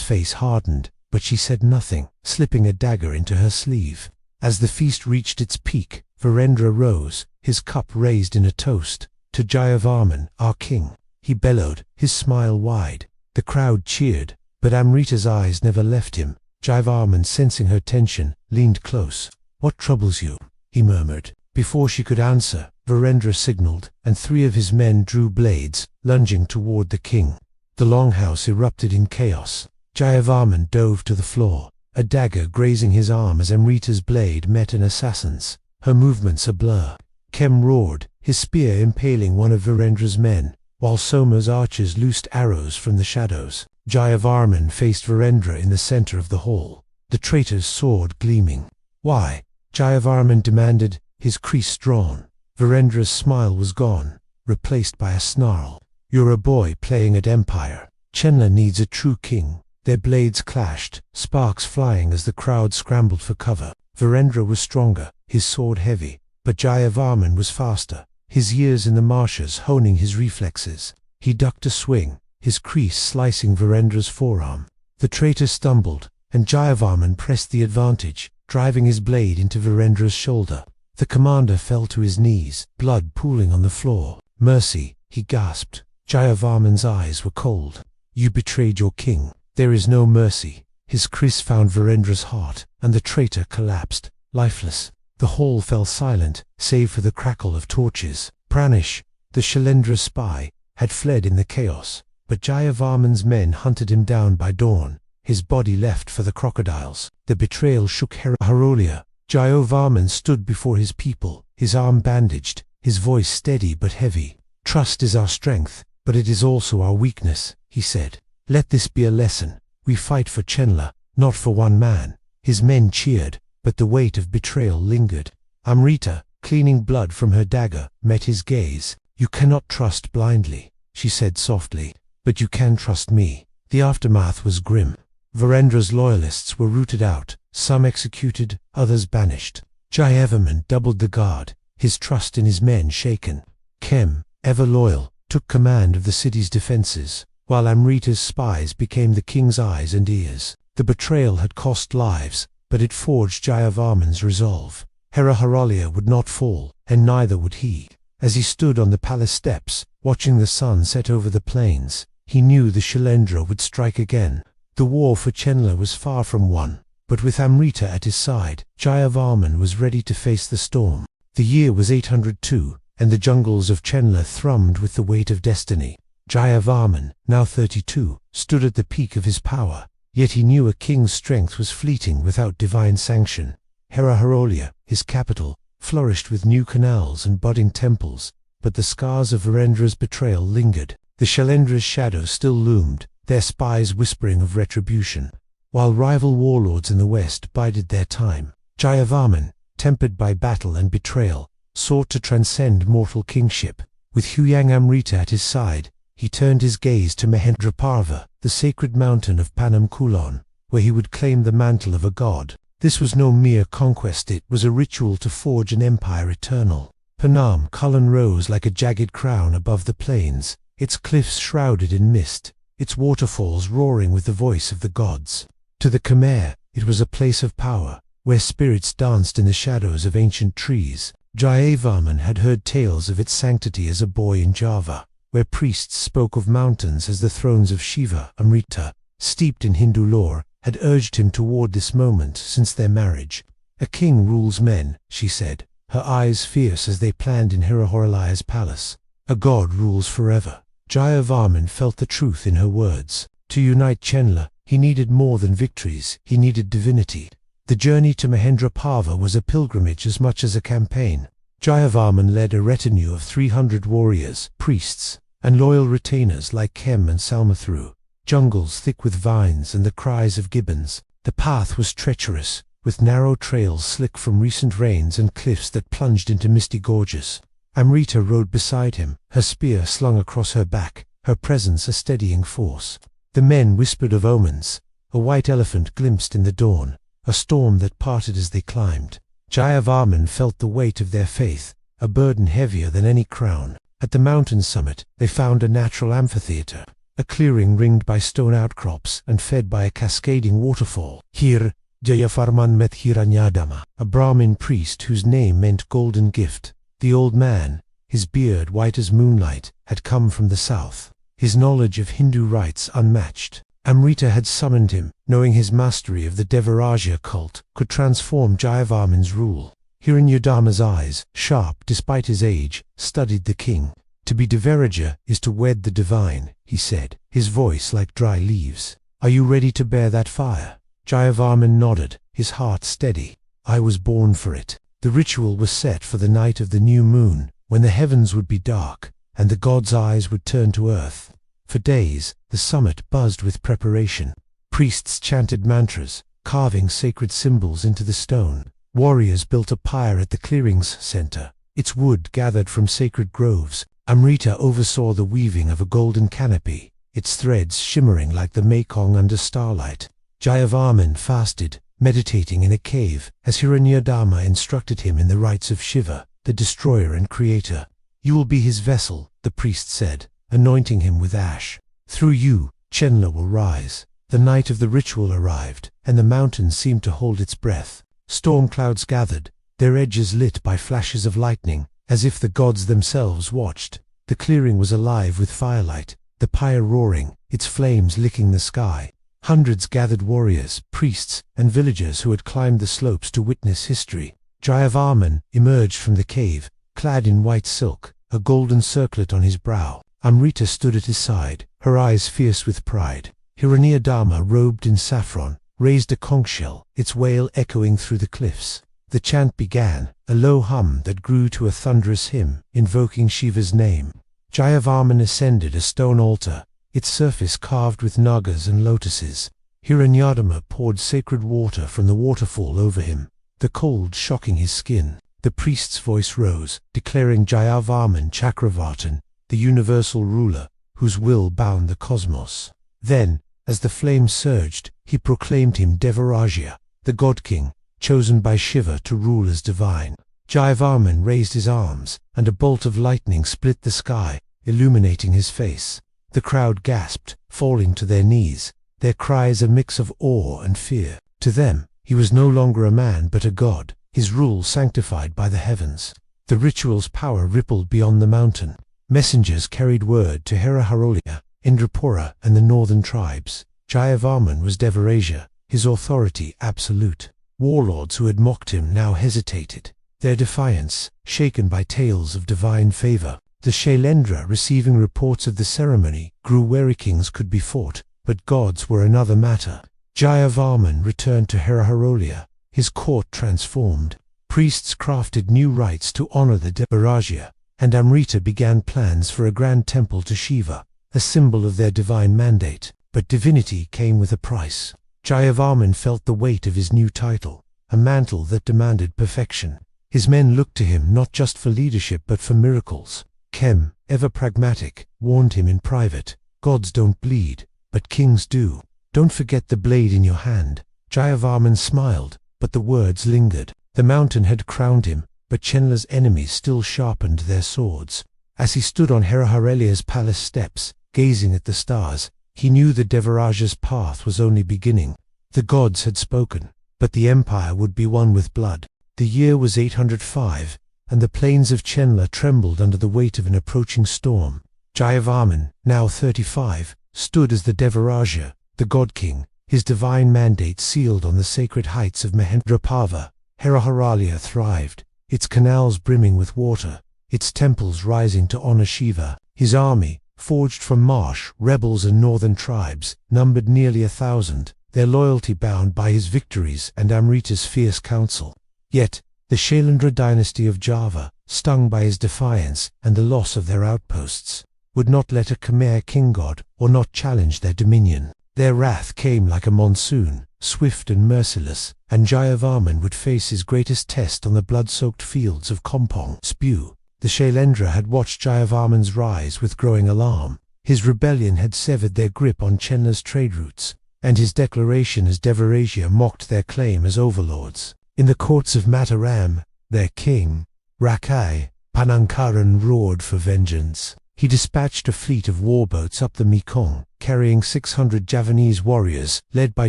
S1: face hardened, but she said nothing, slipping a dagger into her sleeve. As the feast reached its peak, Virendra rose, his cup raised in a toast. To Jayavarman, our king, he bellowed, his smile wide. The crowd cheered, but Amrita's eyes never left him. Jayavarman, sensing her tension, leaned close. "What troubles you?" he murmured. Before she could answer, Virendra signaled, and 3 of his men drew blades, lunging toward the king. The longhouse erupted in chaos. Jayavarman dove to the floor, a dagger grazing his arm as Amrita's blade met an assassin's, her movements a blur. Kem roared, his spear impaling one of Virendra's men, while Soma's archers loosed arrows from the shadows. Jayavarman faced Virendra in the center of the hall, the traitor's sword gleaming. "Why?" Jayavarman demanded, his crease drawn. Virendra's smile was gone, replaced by a snarl. "You're a boy playing at Empire. Chenla needs a true king." Their blades clashed, sparks flying as the crowd scrambled for cover. Virendra was stronger, his sword heavy, but Jayavarman was faster, his years in the marshes honing his reflexes. He ducked a swing, his crease slicing Virendra's forearm. The traitor stumbled, and Jayavarman pressed the advantage, driving his blade into Virendra's shoulder. The commander fell to his knees, blood pooling on the floor. "Mercy," he gasped. Jayavarman's eyes were cold. "You betrayed your king. There is no mercy." His kriss found Virendra's heart, and the traitor collapsed, lifeless. The hall fell silent, save for the crackle of torches. Pranish, the Shailendra spy, had fled in the chaos, but Jayavarman's men hunted him down by dawn. His body left for the crocodiles. The betrayal shook Harolia. Jayavarman stood before his people, his arm bandaged, his voice steady but heavy. "Trust is our strength, but it is also our weakness," he said. "Let this be a lesson. We fight for Chenla, not for one man." His men cheered, but the weight of betrayal lingered. Amrita, cleaning blood from her dagger, met his gaze. "You cannot trust blindly," she said softly, "but you can trust me." The aftermath was grim. Virendra's loyalists were rooted out, some executed, others banished. Jayavarman doubled the guard, his trust in his men shaken. Kem, ever loyal, took command of the city's defenses, while Amrita's spies became the king's eyes and ears. The betrayal had cost lives, but it forged Jayavarman's resolve. Harolia would not fall, and neither would he. As he stood on the palace steps, watching the sun set over the plains, he knew the Shailendra would strike again. The war for Chenla was far from won, but with Amrita at his side, Jayavarman was ready to face the storm. The year was 802, and the jungles of Chenla thrummed with the weight of destiny. Jayavarman, now 32, stood at the peak of his power, yet he knew a king's strength was fleeting without divine sanction. Harolia, his capital, flourished with new canals and budding temples, but the scars of Virendra's betrayal lingered. The Shailendra's shadow still loomed, their spies whispering of retribution. While rival warlords in the west bided their time, Jayavarman, tempered by battle and betrayal, sought to transcend mortal kingship. With Huyang Amrita at his side, he turned his gaze to Mahendraparva, the sacred mountain of Panam Kulon, where he would claim the mantle of a god. This was no mere conquest, it was a ritual to forge an empire eternal. Panam Kulon rose like a jagged crown above the plains, its cliffs shrouded in mist, its waterfalls roaring with the voice of the gods. To the Khmer, it was a place of power, where spirits danced in the shadows of ancient trees. Jayavarman had heard tales of its sanctity as a boy in Java, where priests spoke of mountains as the thrones of Shiva. Amrita, steeped in Hindu lore, had urged him toward this moment since their marriage. "A king rules men," she said, her eyes fierce as they planned in Harohoralia's palace. "A god rules forever." Jayavarman felt the truth in her words. To unite Chenla, he needed more than victories, he needed divinity. The journey to Mahendraparva was a pilgrimage as much as a campaign. Jayavarman led a retinue of 300 warriors, priests, and loyal retainers like Kem and Salma through jungles thick with vines and the cries of gibbons. The path was treacherous, with narrow trails slick from recent rains and cliffs that plunged into misty gorges. Amrita rode beside him, her spear slung across her back, her presence a steadying force. The men whispered of omens, a white elephant glimpsed in the dawn, a storm that parted as they climbed. Jayavarman felt the weight of their faith, a burden heavier than any crown. At the mountain summit, they found a natural amphitheater, a clearing ringed by stone outcrops and fed by a cascading waterfall. Here, Jayavarman met Hiranyadama, a Brahmin priest whose name meant golden gift. The old man, his beard white as moonlight, had come from the south, his knowledge of Hindu rites unmatched. Amrita had summoned him, knowing his mastery of the Devaraja cult could transform Jayavarman's rule. Hiranyadama's eyes, sharp despite his age, studied the king. To be Devaraja is to wed the divine, he said, his voice like dry leaves. Are you ready to bear that fire? Jayavarman nodded, his heart steady. I was born for it. The ritual was set for the night of the new moon, when the heavens would be dark, and the gods' eyes would turn to earth. For days, the summit buzzed with preparation. Priests chanted mantras, carving sacred symbols into the stone. Warriors built a pyre at the clearing's center, its wood gathered from sacred groves. Amrita oversaw the weaving of a golden canopy, its threads shimmering like the Mekong under starlight. Jayavarman fasted, meditating in a cave, as Hiranyadama instructed him in the rites of Shiva, the destroyer and creator. You will be his vessel, the priest said, anointing him with ash. Through you, Chenla will rise. The night of the ritual arrived, and the mountain seemed to hold its breath. Storm clouds gathered, their edges lit by flashes of lightning, as if the gods themselves watched. The clearing was alive with firelight, the pyre roaring, its flames licking the sky. Hundreds gathered warriors, priests, and villagers who had climbed the slopes to witness history. Jayavarman emerged from the cave, clad in white silk, a golden circlet on his brow. Amrita stood at his side, her eyes fierce with pride. Hiranyadama, robed in saffron, raised a conch shell, its wail echoing through the cliffs. The chant began, a low hum that grew to a thunderous hymn, invoking Shiva's name. Jayavarman ascended a stone altar, its surface carved with nagas and lotuses. Hiranyadama poured sacred water from the waterfall over him, the cold shocking his skin. The priest's voice rose, declaring Jayavarman Chakravartin, the universal ruler, whose will bound the cosmos. Then, as the flame surged, he proclaimed him Devaraja, the god-king, chosen by Shiva to rule as divine. Jayavarman raised his arms, and a bolt of lightning split the sky, illuminating his face. The crowd gasped, falling to their knees, their cries a mix of awe and fear. To them, he was no longer a man but a god, his rule sanctified by the heavens. The ritual's power rippled beyond the mountain. Messengers carried word to Heraharolia, Indrapura, and the northern tribes. Jayavarman was Devaraja, his authority absolute. Warlords who had mocked him now hesitated, their defiance shaken by tales of divine favor. The Shailendra, receiving reports of the ceremony, grew wary. Kings could be fought, but gods were another matter. Jayavarman returned to Heraharolia, his court transformed. Priests crafted new rites to honor the Devaraja, and Amrita began plans for a grand temple to Shiva, a symbol of their divine mandate. But divinity came with a price. Jayavarman felt the weight of his new title, a mantle that demanded perfection. His men looked to him not just for leadership but for miracles. Kem, ever pragmatic, warned him in private, gods don't bleed, but kings do. Don't forget the blade in your hand. Jayavarman smiled, but the words lingered. The mountain had crowned him, but Chenla's enemies still sharpened their swords. As he stood on Heraharelia's palace steps, gazing at the stars, he knew the Devaraja's path was only beginning. The gods had spoken, but the empire would be won with blood. The year was 805, and the plains of Chenla trembled under the weight of an approaching storm. Jayavarman, now 35, stood as the Devaraja, the god-king, his divine mandate sealed on the sacred heights of Mahendrapava. Heraharelia thrived, its canals brimming with water, its temples rising to honor Shiva. His army, forged from marsh, rebels and northern tribes, numbered nearly 1,000, their loyalty bound by his victories and Amrita's fierce counsel. Yet, the Shailendra dynasty of Java, stung by his defiance and the loss of their outposts, would not let a Khmer king god or not challenge their dominion. Their wrath came like a monsoon, swift and merciless, and Jayavarman would face his greatest test on the blood-soaked fields of Kompong Spew. The Shailendra had watched Jayavarman's rise with growing alarm. His rebellion had severed their grip on Chenla's trade routes, and his declaration as Devaraja mocked their claim as overlords. In the courts of Mataram, their king, Rakai, Panangkaran roared for vengeance. He dispatched a fleet of warboats up the Mekong, carrying 600 Javanese warriors, led by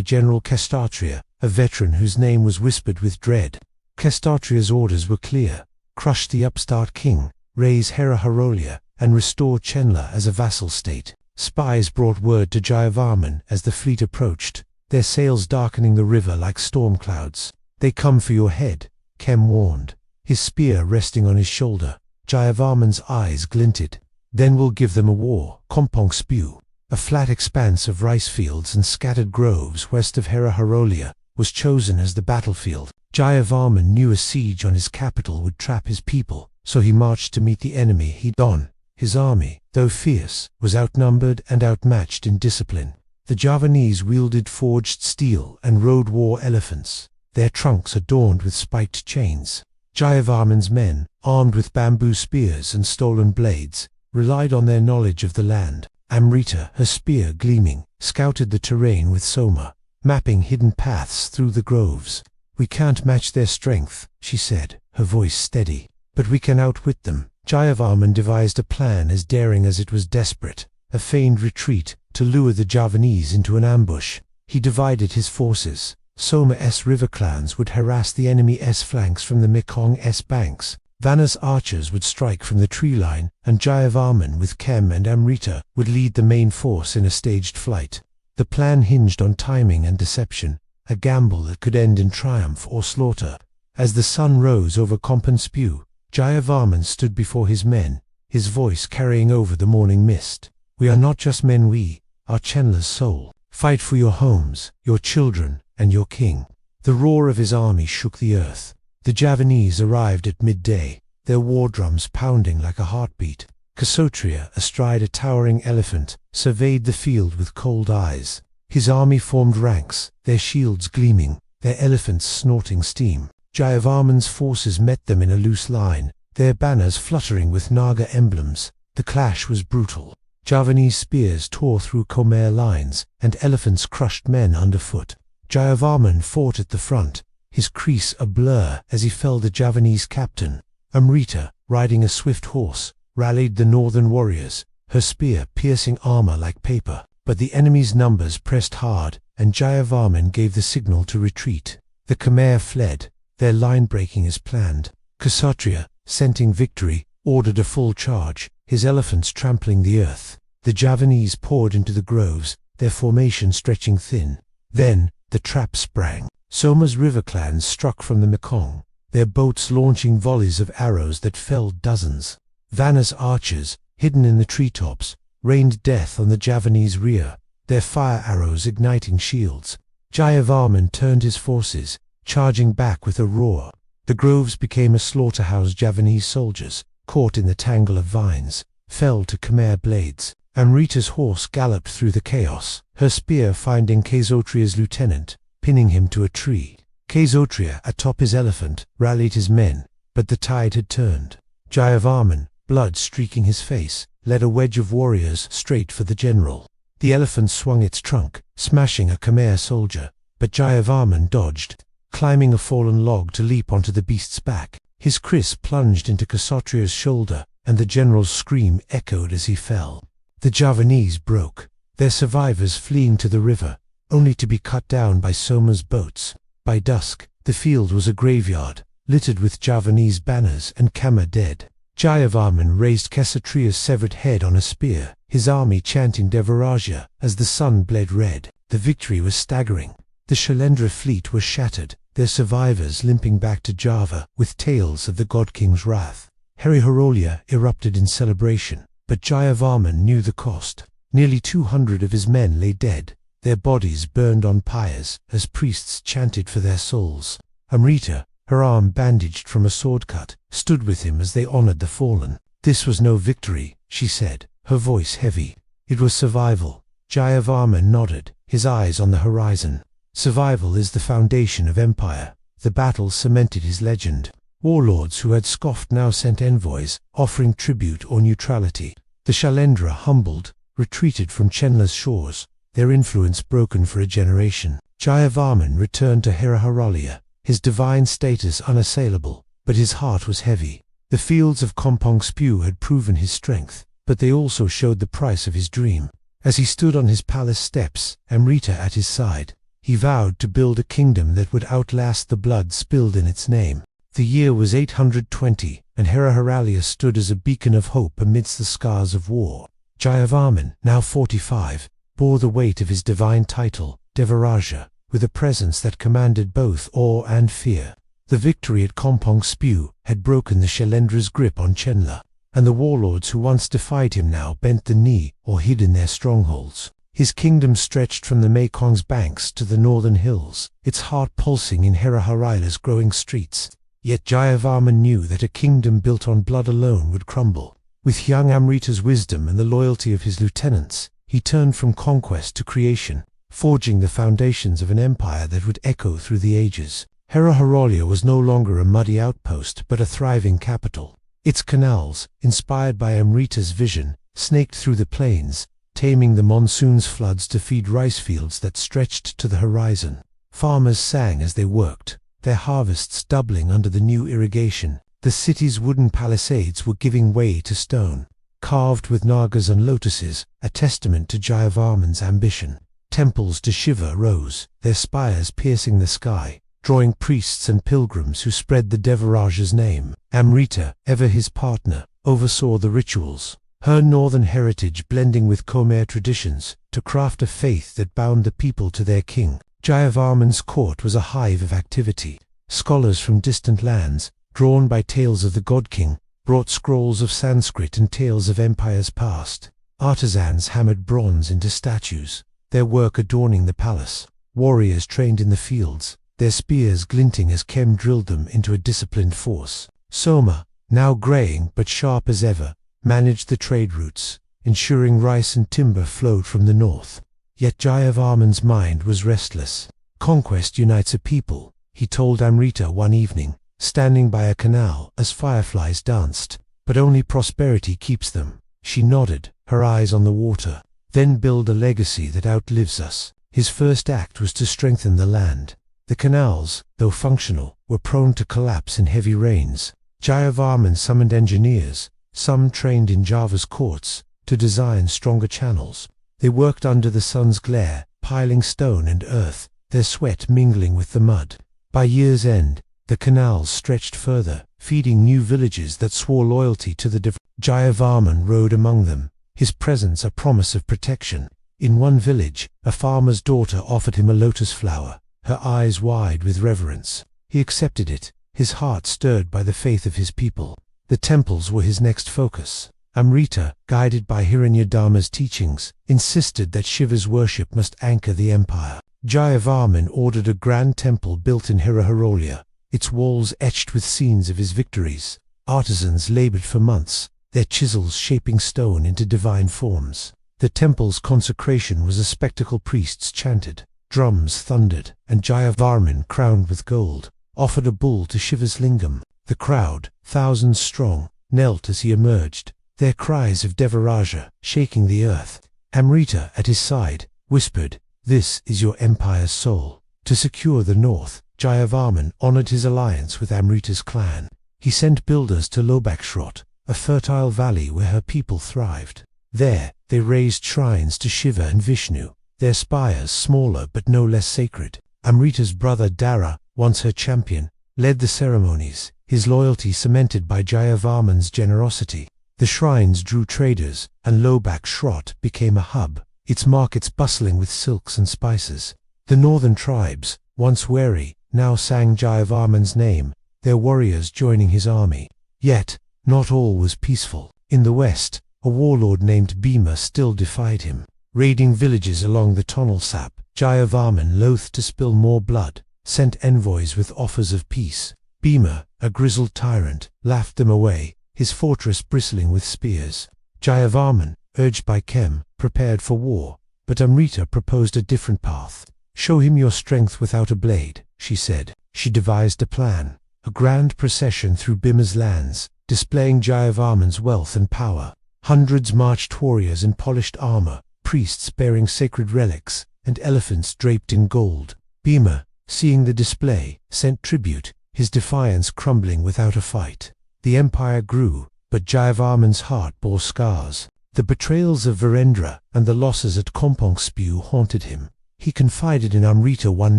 S1: General Kestatria, a veteran whose name was whispered with dread. Kestatria's orders were clear: crush the upstart king, raise Heraharolia, and restore Chenla as a vassal state. Spies brought word to Jayavarman as the fleet approached, their sails darkening the river like storm clouds. "They come for your head," Kem warned, his spear resting on his shoulder. Jayavarman's eyes glinted. "Then we'll give them a war." Kompong Spew, a flat expanse of rice fields and scattered groves west of Heraharolia, was chosen as the battlefield. Jayavarman knew a siege on his capital would trap his people, so he marched to meet the enemy head-on. His army, though fierce, was outnumbered and outmatched in discipline. The Javanese wielded forged steel and rode war elephants, their trunks adorned with spiked chains. Jayavarman's men, armed with bamboo spears and stolen blades, relied on their knowledge of the land. Amrita, her spear gleaming, scouted the terrain with Soma, mapping hidden paths through the groves. "We can't match their strength," she said, her voice steady, "but we can outwit them." Jayavarman devised a plan as daring as it was desperate, a feigned retreat to lure the Javanese into an ambush. He divided his forces. Soma's river clans would harass the enemy's flanks from the Mekong's banks. Vanna's archers would strike from the tree line, and Jayavarman with Kem and Amrita would lead the main force in a staged flight. The plan hinged on timing and deception, a gamble that could end in triumph or slaughter. As the sun rose over Kompong Spew, Jayavarman stood before his men, his voice carrying over the morning mist. "We are not just men, we are Chenla's soul. Fight for your homes, your children, and your king." The roar of his army shook the earth. The Javanese arrived at midday, their war drums pounding like a heartbeat. Kesotria, astride a towering elephant, surveyed the field with cold eyes. His army formed ranks, their shields gleaming, their elephants snorting steam. Jayavarman's forces met them in a loose line, their banners fluttering with Naga emblems. The clash was brutal. Javanese spears tore through Khmer lines, and elephants crushed men underfoot. Jayavarman fought at the front, his crease a blur as he felled the Javanese captain. Amrita, riding a swift horse, rallied the northern warriors, her spear piercing armor like paper. But the enemy's numbers pressed hard, and Jayavarman gave the signal to retreat. The Khmer fled, their line breaking as planned. Kesotria, scenting victory, ordered a full charge, his elephants trampling the earth. The Javanese poured into the groves, their formation stretching thin. Then, the trap sprang. Soma's river clans struck from the Mekong, their boats launching volleys of arrows that felled dozens. Vanna's archers, hidden in the treetops, rained death on the Javanese rear, their fire arrows igniting shields. Jayavarman turned his forces, charging back with a roar. The groves became a slaughterhouse. Javanese soldiers, caught in the tangle of vines, fell to Khmer blades. Amrita's horse galloped through the chaos, her spear finding Kesotria's lieutenant, pinning him to a tree. Kesotria, atop his elephant, rallied his men, but the tide had turned. Jayavarman, blood streaking his face, led a wedge of warriors straight for the general. The elephant swung its trunk, smashing a Khmer soldier, but Jayavarman dodged, climbing a fallen log to leap onto the beast's back. His kriss plunged into Kesotria's shoulder, and the general's scream echoed as he fell. The Javanese broke, their survivors fleeing to the river, only to be cut down by Soma's boats. By dusk, the field was a graveyard, littered with Javanese banners and Khmer dead. Jayavarman raised Kesotria's severed head on a spear, his army chanting Devaraja as the sun bled red. The victory was staggering. The Shailendra fleet was shattered, their survivors limping back to Java with tales of the God King's wrath. Heraharolia erupted in celebration, but Jayavarman knew the cost. Nearly 200 of his men lay dead, their bodies burned on pyres as priests chanted for their souls. Amrita, her arm bandaged from a sword cut, stood with him as they honored the fallen. "This was no victory," she said, her voice heavy. "It was survival." Jayavarman nodded, his eyes on the horizon. Survival is the foundation of empire. The battle cemented his legend. Warlords who had scoffed now sent envoys, offering tribute or neutrality. The Shailendra, humbled, retreated from Chenla's shores, their influence broken for a generation. Jayavarman returned to Heraharolia, his divine status unassailable, but his heart was heavy. The fields of Kompong Spew had proven his strength, but they also showed the price of his dream. As he stood on his palace steps, Amrita at his side, he vowed to build a kingdom that would outlast the blood spilled in its name. The year was 820, and Heraharalia stood as a beacon of hope amidst the scars of war. Jayavarman, now 45, bore the weight of his divine title, Devaraja, with a presence that commanded both awe and fear. The victory at Kompong Spew had broken the Shailendra's grip on Chenla, and the warlords who once defied him now bent the knee or hid in their strongholds. His kingdom stretched from the Mekong's banks to the northern hills, its heart pulsing in Heraharaila's growing streets. Yet Jayavarman knew that a kingdom built on blood alone would crumble. With young Amrita's wisdom and the loyalty of his lieutenants, he turned from conquest to creation, forging the foundations of an empire that would echo through the ages. Heraharalia was no longer a muddy outpost but a thriving capital. Its canals, inspired by Amrita's vision, snaked through the plains, taming the monsoon's floods to feed rice fields that stretched to the horizon. Farmers sang as they worked, their harvests doubling under the new irrigation. The city's wooden palisades were giving way to stone, carved with nagas and lotuses, a testament to Jayavarman's ambition. Temples to Shiva rose, their spires piercing the sky, drawing priests and pilgrims who spread the Devaraja's name. Amrita, ever his partner, oversaw the rituals, her northern heritage blending with Khmer traditions to craft a faith that bound the people to their king. Jayavarman's court was a hive of activity. Scholars from distant lands, drawn by tales of the god king, brought scrolls of Sanskrit and tales of empires past. Artisans hammered bronze into statues, their work adorning the palace. Warriors trained in the fields, their spears glinting as Kem drilled them into a disciplined force. Soma, now graying but sharp as ever, managed the trade routes, ensuring rice and timber flowed from the north. Yet Jayavarman's mind was restless. Conquest unites a people, he told Amrita one evening, standing by a canal as fireflies danced, but only prosperity keeps them. She nodded, her eyes on the water. Then build a legacy that outlives us. His first act was to strengthen the land. The canals, though functional, were prone to collapse in heavy rains. Jayavarman summoned engineers, some trained in Java's courts, to design stronger channels. They worked under the sun's glare, piling stone and earth, their sweat mingling with the mud. By year's end, the canals stretched further, feeding new villages that swore loyalty to the Jayavarman rode among them, his presence a promise of protection. In one village, a farmer's daughter offered him a lotus flower, her eyes wide with reverence. He accepted it, his heart stirred by the faith of his people. The temples were his next focus. Amrita, guided by Hiranyadharma's teachings, insisted that Shiva's worship must anchor the empire. Jayavarman ordered a grand temple built in Heraharalia, its walls etched with scenes of his victories. Artisans labored for months, their chisels shaping stone into divine forms. The temple's consecration was a spectacle. Priests chanted, drums thundered, and Jayavarman, crowned with gold, offered a bull to Shiva's lingam. The crowd, thousands strong, knelt as he emerged, their cries of Devaraja shaking the earth. Amrita, at his side, whispered, "This is your empire's soul." To secure the north, Jayavarman honored his alliance with Amrita's clan. He sent builders to Lobakshot, a fertile valley where her people thrived. There, they raised shrines to Shiva and Vishnu, their spires smaller but no less sacred. Amrita's brother Dara, once her champion, led the ceremonies, his loyalty cemented by Jayavarman's generosity. The shrines drew traders, and Lobakshot became a hub, its markets bustling with silks and spices. The northern tribes, once wary, now sang Jayavarman's name, their warriors joining his army. Yet, not all was peaceful. In the west, a warlord named Bhima still defied him, raiding villages along the Tonal Sap. Jayavarman, loath to spill more blood, sent envoys with offers of peace. Bhima, a grizzled tyrant, laughed them away, his fortress bristling with spears. Jayavarman, urged by Kem, prepared for war, but Amrita proposed a different path. "Show him your strength without a blade," she said. She devised a plan, a grand procession through Bhima's lands, displaying Jayavarman's wealth and power. Hundreds marched warriors in polished armor, priests bearing sacred relics, and elephants draped in gold. Bhima, seeing the display, sent tribute, his defiance crumbling without a fight. The empire grew, but Jayavarman's heart bore scars. The betrayals of Virendra and the losses at Kompong haunted him. He confided in Amrita one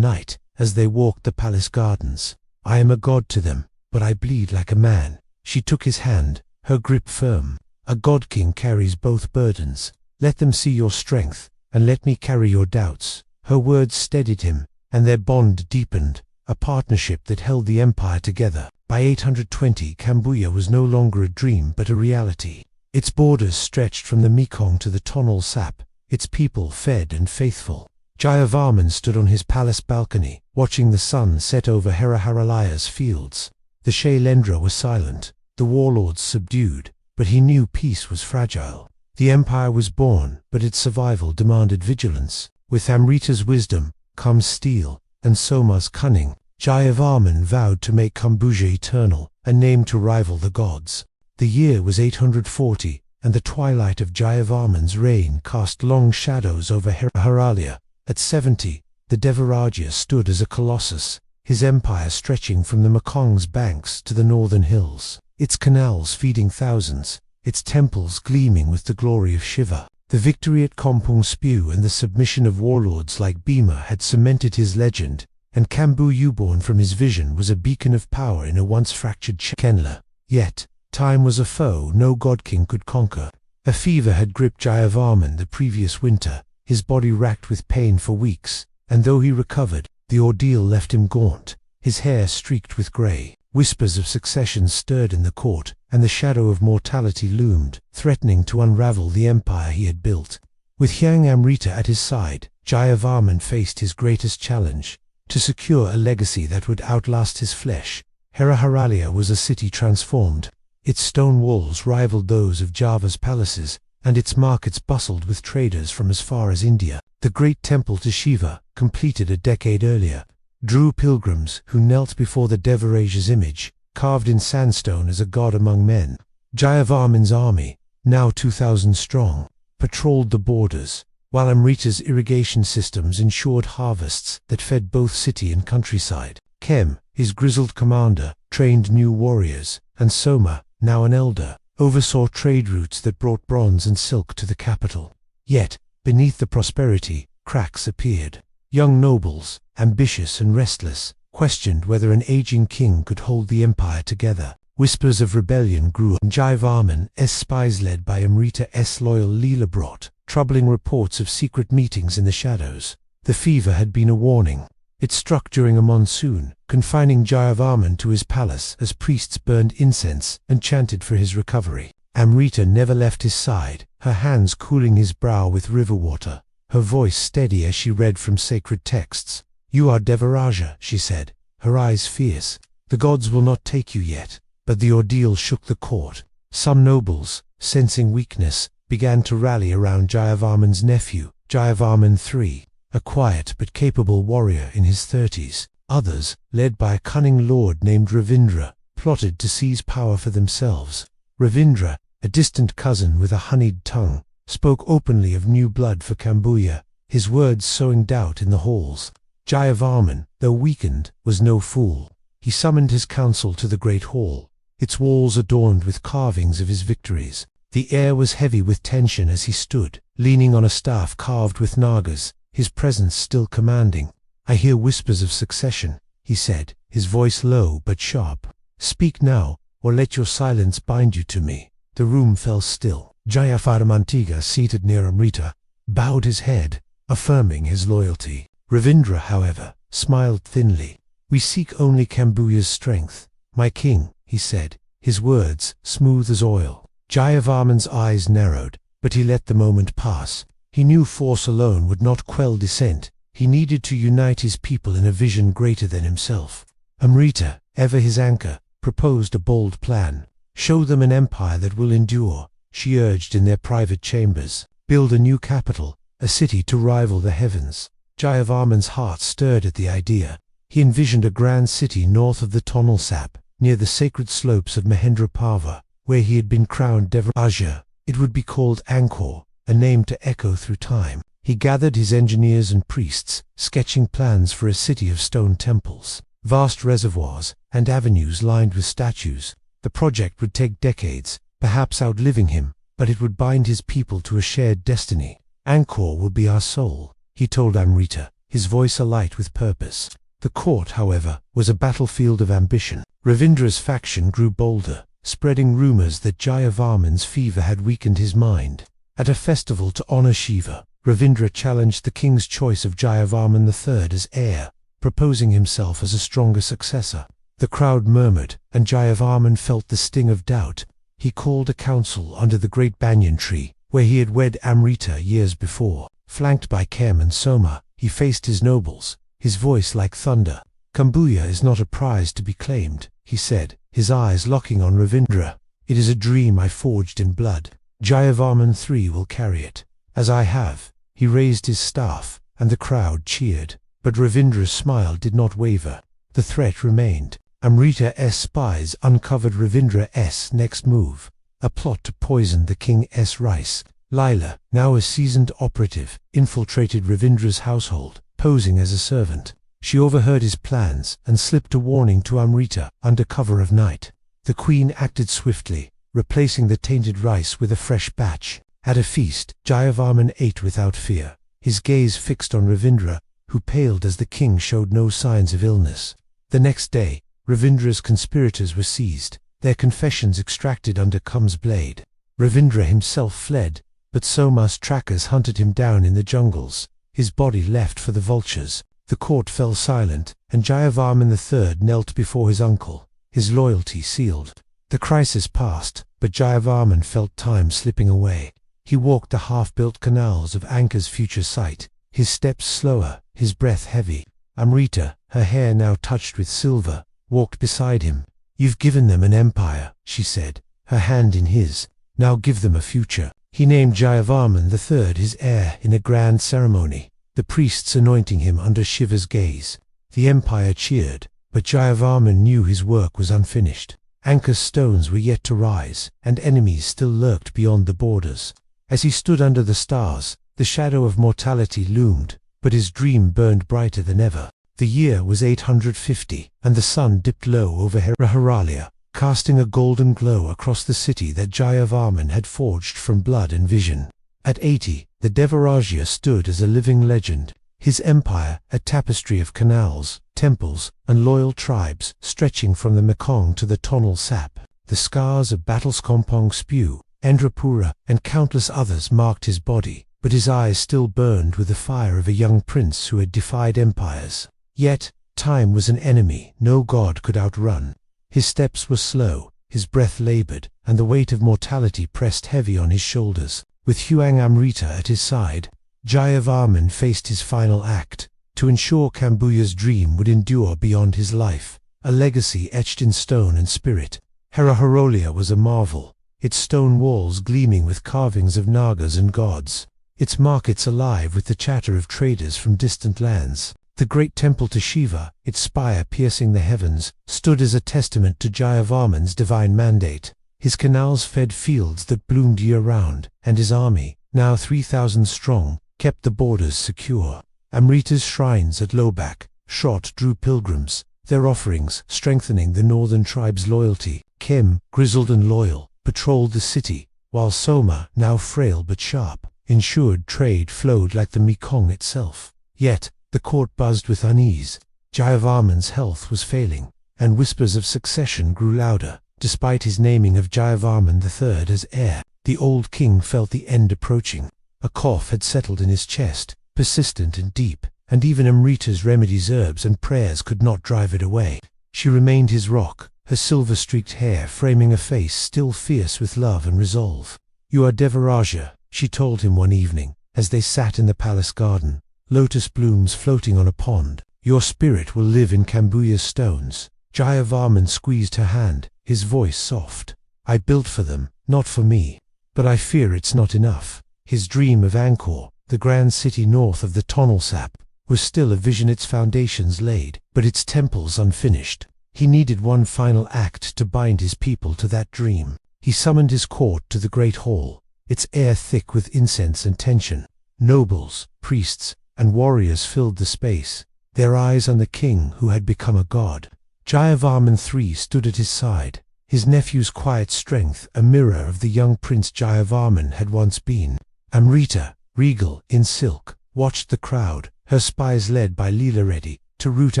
S1: night, as they walked the palace gardens. "I am a god to them, but I bleed like a man." She took his hand, her grip firm. "A god king carries both burdens. Let them see your strength, and let me carry your doubts." Her words steadied him, and their bond deepened, a partnership that held the empire together. By 820, Cambodia was no longer a dream but a reality. Its borders stretched from the Mekong to the Tonle Sap, its people fed and faithful. Jayavarman stood on his palace balcony, watching the sun set over Heraharalaya's fields. The Shailendra were silent, the warlords subdued, but he knew peace was fragile. The empire was born, but its survival demanded vigilance. With Amrita's wisdom comes steel, and Soma's cunning. Jayavarman vowed to make Cambodia eternal, a name to rival the gods. The year was 840, and the twilight of Jayavarman's reign cast long shadows over Herahalaya. At 70, the Devaraja stood as a colossus, his empire stretching from the Mekong's banks to the northern hills, its canals feeding thousands, its temples gleaming with the glory of Shiva. The victory at Kompong and the submission of warlords like Bhima had cemented his legend, and Cambodia, born from his vision, was a beacon of power in a once fractured Chenla. Yet, time was a foe no god king could conquer. A fever had gripped Jayavarman the previous winter, his body racked with pain for weeks, and though he recovered, the ordeal left him gaunt, his hair streaked with grey. Whispers of succession stirred in the court, and the shadow of mortality loomed, threatening to unravel the empire he had built. With young Amrita at his side, Jayavarman faced his greatest challenge, to secure a legacy that would outlast his flesh. Herahalaya was a city transformed. Its stone walls rivaled those of Java's palaces, and its markets bustled with traders from as far as India. The great temple to Shiva, completed a decade earlier, drew pilgrims who knelt before the Devaraja's image, carved in sandstone as a god among men. Jayavarman's army, now 2,000 strong, patrolled the borders, while Amrita's irrigation systems ensured harvests that fed both city and countryside. Kem, his grizzled commander, trained new warriors, and Soma, now an elder, oversaw trade routes that brought bronze and silk to the capital. Yet, beneath the prosperity, cracks appeared. Young nobles, ambitious and restless, questioned whether an aging king could hold the empire together. Whispers of rebellion grew, and Jayavarman's spies led by Amrita's loyal Leela brought troubling reports of secret meetings in the shadows. The fever had been a warning. It struck during a monsoon, confining Jayavarman to his palace as priests burned incense and chanted for his recovery. Amrita never left his side, her hands cooling his brow with river water, her voice steady as she read from sacred texts. "You are Devaraja," she said, her eyes fierce. "The gods will not take you yet." But the ordeal shook the court. Some nobles, sensing weakness, began to rally around Jayavarman's nephew, Jayavarman III. A quiet but capable warrior in his 30s. Others, led by a cunning lord named Ravindra, plotted to seize power for themselves. Ravindra, a distant cousin with a honeyed tongue, spoke openly of new blood for Cambodia, his words sowing doubt in the halls. Jayavarman, though weakened, was no fool. He summoned his council to the great hall, its walls adorned with carvings of his victories. The air was heavy with tension as he stood, leaning on a staff carved with nagas, his presence still commanding. "I hear whispers of succession," he said, his voice low but sharp. "Speak now, or let your silence bind you to me." The room fell still. Jayavarman, seated near Amrita, bowed his head, affirming his loyalty. Ravindra, however, smiled thinly. "We seek only Cambodia's strength, my king," he said, his words smooth as oil. Jayavarman's eyes narrowed, but he let the moment pass. He knew force alone would not quell dissent. He needed to unite his people in a vision greater than himself. Amrita, ever his anchor, proposed a bold plan. "Show them an empire that will endure," she urged in their private chambers. "Build a new capital, a city to rival the heavens." Jayavarman's heart stirred at the idea. He envisioned a grand city north of the Tonle Sap, near the sacred slopes of Mahendraparva, where he had been crowned Devaraja. It would be called Angkor, a name to echo through time. He gathered his engineers and priests, sketching plans for a city of stone temples, vast reservoirs, and avenues lined with statues. The project would take decades, perhaps outliving him, but it would bind his people to a shared destiny. Angkor will be our soul, he told Amrita, his voice alight with purpose. The court, however, was a battlefield of ambition. Ravindra's faction grew bolder, spreading rumors that Jayavarman's fever had weakened his mind. At a festival to honor Shiva, Ravindra challenged the king's choice of Jayavarman III as heir, proposing himself as a stronger successor. The crowd murmured, and Jayavarman felt the sting of doubt. He called a council under the great banyan tree, where he had wed Amrita years before. Flanked by Kem and Soma, he faced his nobles, his voice like thunder. "Kambuya is not a prize to be claimed," he said, his eyes locking on Ravindra. "It is a dream I forged in blood. Jayavarman III will carry it, as I have." He raised his staff, and the crowd cheered. But Ravindra's smile did not waver. The threat remained. Amrita's spies uncovered Ravindra's next move, a plot to poison the king's rice. Laila, now a seasoned operative, infiltrated Ravindra's household, posing as a servant. She overheard his plans and slipped a warning to Amrita under cover of night. The queen acted swiftly, replacing the tainted rice with a fresh batch. At a feast, Jayavarman ate without fear, his gaze fixed on Ravindra, who paled as the king showed no signs of illness. The next day, Ravindra's conspirators were seized, their confessions extracted under Kum's blade. Ravindra himself fled, but Soma's trackers hunted him down in the jungles, his body left for the vultures. The court fell silent, and Jayavarman III knelt before his uncle, his loyalty sealed. The crisis passed, but Jayavarman felt time slipping away. He walked the half-built canals of Angkor's future site, his steps slower, his breath heavy. Amrita, her hair now touched with silver, walked beside him. "You've given them an empire," she said, her hand in his. "Now give them a future." He named Jayavarman III his heir in a grand ceremony, the priests anointing him under Shiva's gaze. The empire cheered, but Jayavarman knew his work was unfinished. Angkor's stones were yet to rise, and enemies still lurked beyond the borders. As he stood under the stars, the shadow of mortality loomed, but his dream burned brighter than ever. The year was 850, and the sun dipped low over Heralia, casting a golden glow across the city that Jayavarman had forged from blood and vision. At 80, the Devarajya stood as a living legend, his empire a tapestry of canals, temples, and loyal tribes stretching from the Mekong to the Tonle Sap. The scars of battles Kompong Spew, Endrapura, and countless others marked his body, but his eyes still burned with the fire of a young prince who had defied empires. Yet, time was an enemy no god could outrun. His steps were slow, his breath labored, and the weight of mortality pressed heavy on his shoulders. With Huang Amrita at his side, Jayavarman faced his final act, to ensure Kambuya's dream would endure beyond his life, a legacy etched in stone and spirit. Heralia was a marvel, its stone walls gleaming with carvings of nagas and gods, its markets alive with the chatter of traders from distant lands. The great temple to Shiva, its spire piercing the heavens, stood as a testament to Jayavarman's divine mandate. His canals fed fields that bloomed year-round, and his army, now 3,000 strong, kept the borders secure. Amrita's shrines at Lobak, Shrot drew pilgrims, their offerings strengthening the northern tribe's loyalty. Kem, grizzled and loyal, patrolled the city, while Soma, now frail but sharp, ensured trade flowed like the Mekong itself. Yet, the court buzzed with unease. Jayavarman's health was failing, and whispers of succession grew louder. Despite his naming of Jayavarman III as heir, the old king felt the end approaching. A cough had settled in his chest, persistent and deep, and even Amrita's remedies, herbs and prayers could not drive it away. She remained his rock, her silver-streaked hair framing a face still fierce with love and resolve. "You are Devaraja," she told him one evening, as they sat in the palace garden, lotus blooms floating on a pond. "Your spirit will live in Kambuya's stones." Jayavarman squeezed her hand, his voice soft. "I built for them, not for me. But I fear it's not enough." His dream of Angkor, the grand city north of the Tonle Sap, was still a vision, its foundations laid, but its temples unfinished. He needed one final act to bind his people to that dream. He summoned his court to the great hall, its air thick with incense and tension. Nobles, priests, and warriors filled the space, their eyes on the king who had become a god. Jayavarman III stood at his side, his nephew's quiet strength a mirror of the young Prince Jayavarman had once been. Amrita, regal in silk, watched the crowd, her spies led by Leela ready to root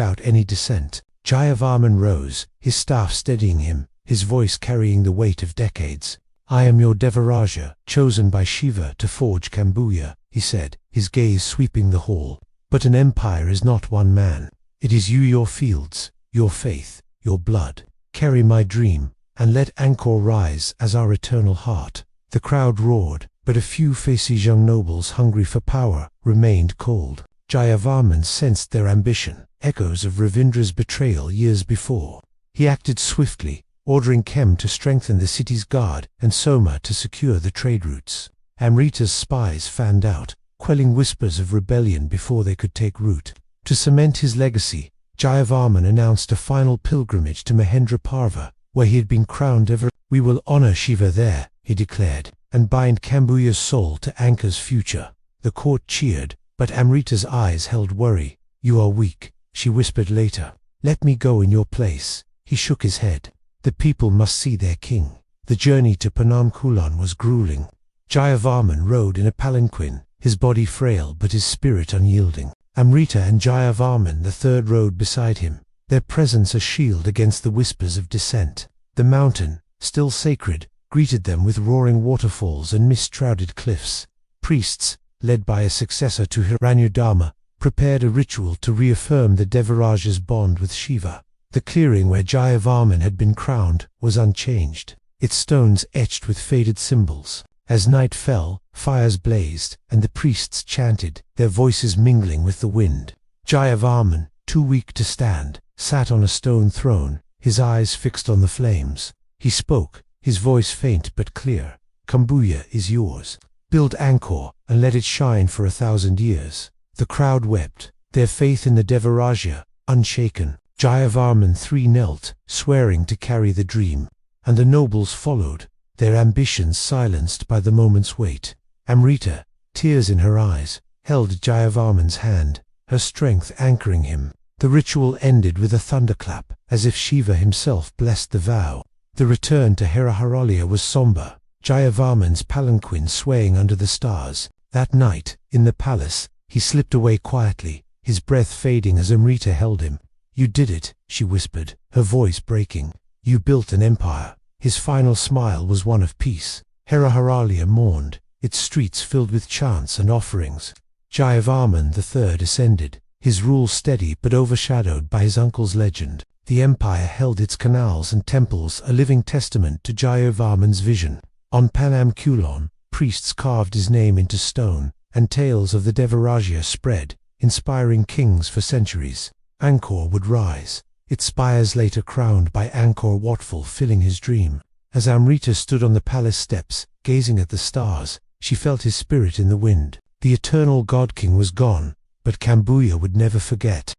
S1: out any dissent. Jayavarman rose, his staff steadying him, his voice carrying the weight of decades. "I am your Devaraja, chosen by Shiva to forge Kambuya," he said, his gaze sweeping the hall. "But an empire is not one man. It is you, your fields, your faith, your blood. Carry my dream, and let Angkor rise as our eternal heart." The crowd roared, but a few faces young nobles hungry for power remained cold. Jayavarman sensed their ambition, echoes of Ravindra's betrayal years before. He acted swiftly, ordering Kem to strengthen the city's guard and Soma to secure the trade routes. Amrita's spies fanned out, quelling whispers of rebellion before they could take root. To cement his legacy, Jayavarman announced a final pilgrimage to Mahendraparva, where he had been crowned ever. "We will honor Shiva there," he declared, "and bind Kambuya's soul to Angkor's future." The court cheered, but Amrita's eyes held worry. "You are weak," she whispered later. "Let me go in your place." He shook his head. The people must see their king. The journey to Panam Kulan was grueling. Jayavarman rode in a palanquin, his body frail but his spirit unyielding. Amrita and Jayavarman III rode beside him, their presence a shield against the whispers of dissent. The mountain, still sacred, greeted them with roaring waterfalls and mist-shrouded cliffs. Priests, led by a successor to Hiranyudharma, prepared a ritual to reaffirm the Devaraja's bond with Shiva. The clearing where Jayavarman had been crowned was unchanged, its stones etched with faded symbols. As night fell, fires blazed, and the priests chanted, their voices mingling with the wind. Jayavarman, too weak to stand, sat on a stone throne, his eyes fixed on the flames. He spoke, his voice faint but clear. "Kambuya is yours. Build Angkor, and let it shine for 1,000 years." The crowd wept, their faith in the Devaraja unshaken. Jayavarman III knelt, swearing to carry the dream, and the nobles followed, their ambitions silenced by the moment's weight. Amrita, tears in her eyes, held Jayavarman's hand, her strength anchoring him. The ritual ended with a thunderclap, as if Shiva himself blessed the vow. The return to Heraharalya was somber, Jayavarman's palanquin swaying under the stars. That night, in the palace, he slipped away quietly, his breath fading as Amrita held him. "You did it," she whispered, her voice breaking. "You built an empire." His final smile was one of peace. Heraharalya mourned, its streets filled with chants and offerings. Jayavarman III ascended, his rule steady but overshadowed by his uncle's legend. The empire held its canals and temples, a living testament to Jayavarman's vision. On Panam Kulan, priests carved his name into stone, and tales of the Devaraja spread, inspiring kings for centuries. Angkor would rise, its spires later crowned by Angkor Watful filling his dream. As Amrita stood on the palace steps, gazing at the stars, she felt his spirit in the wind. The eternal god king was gone, but Kambuya would never forget.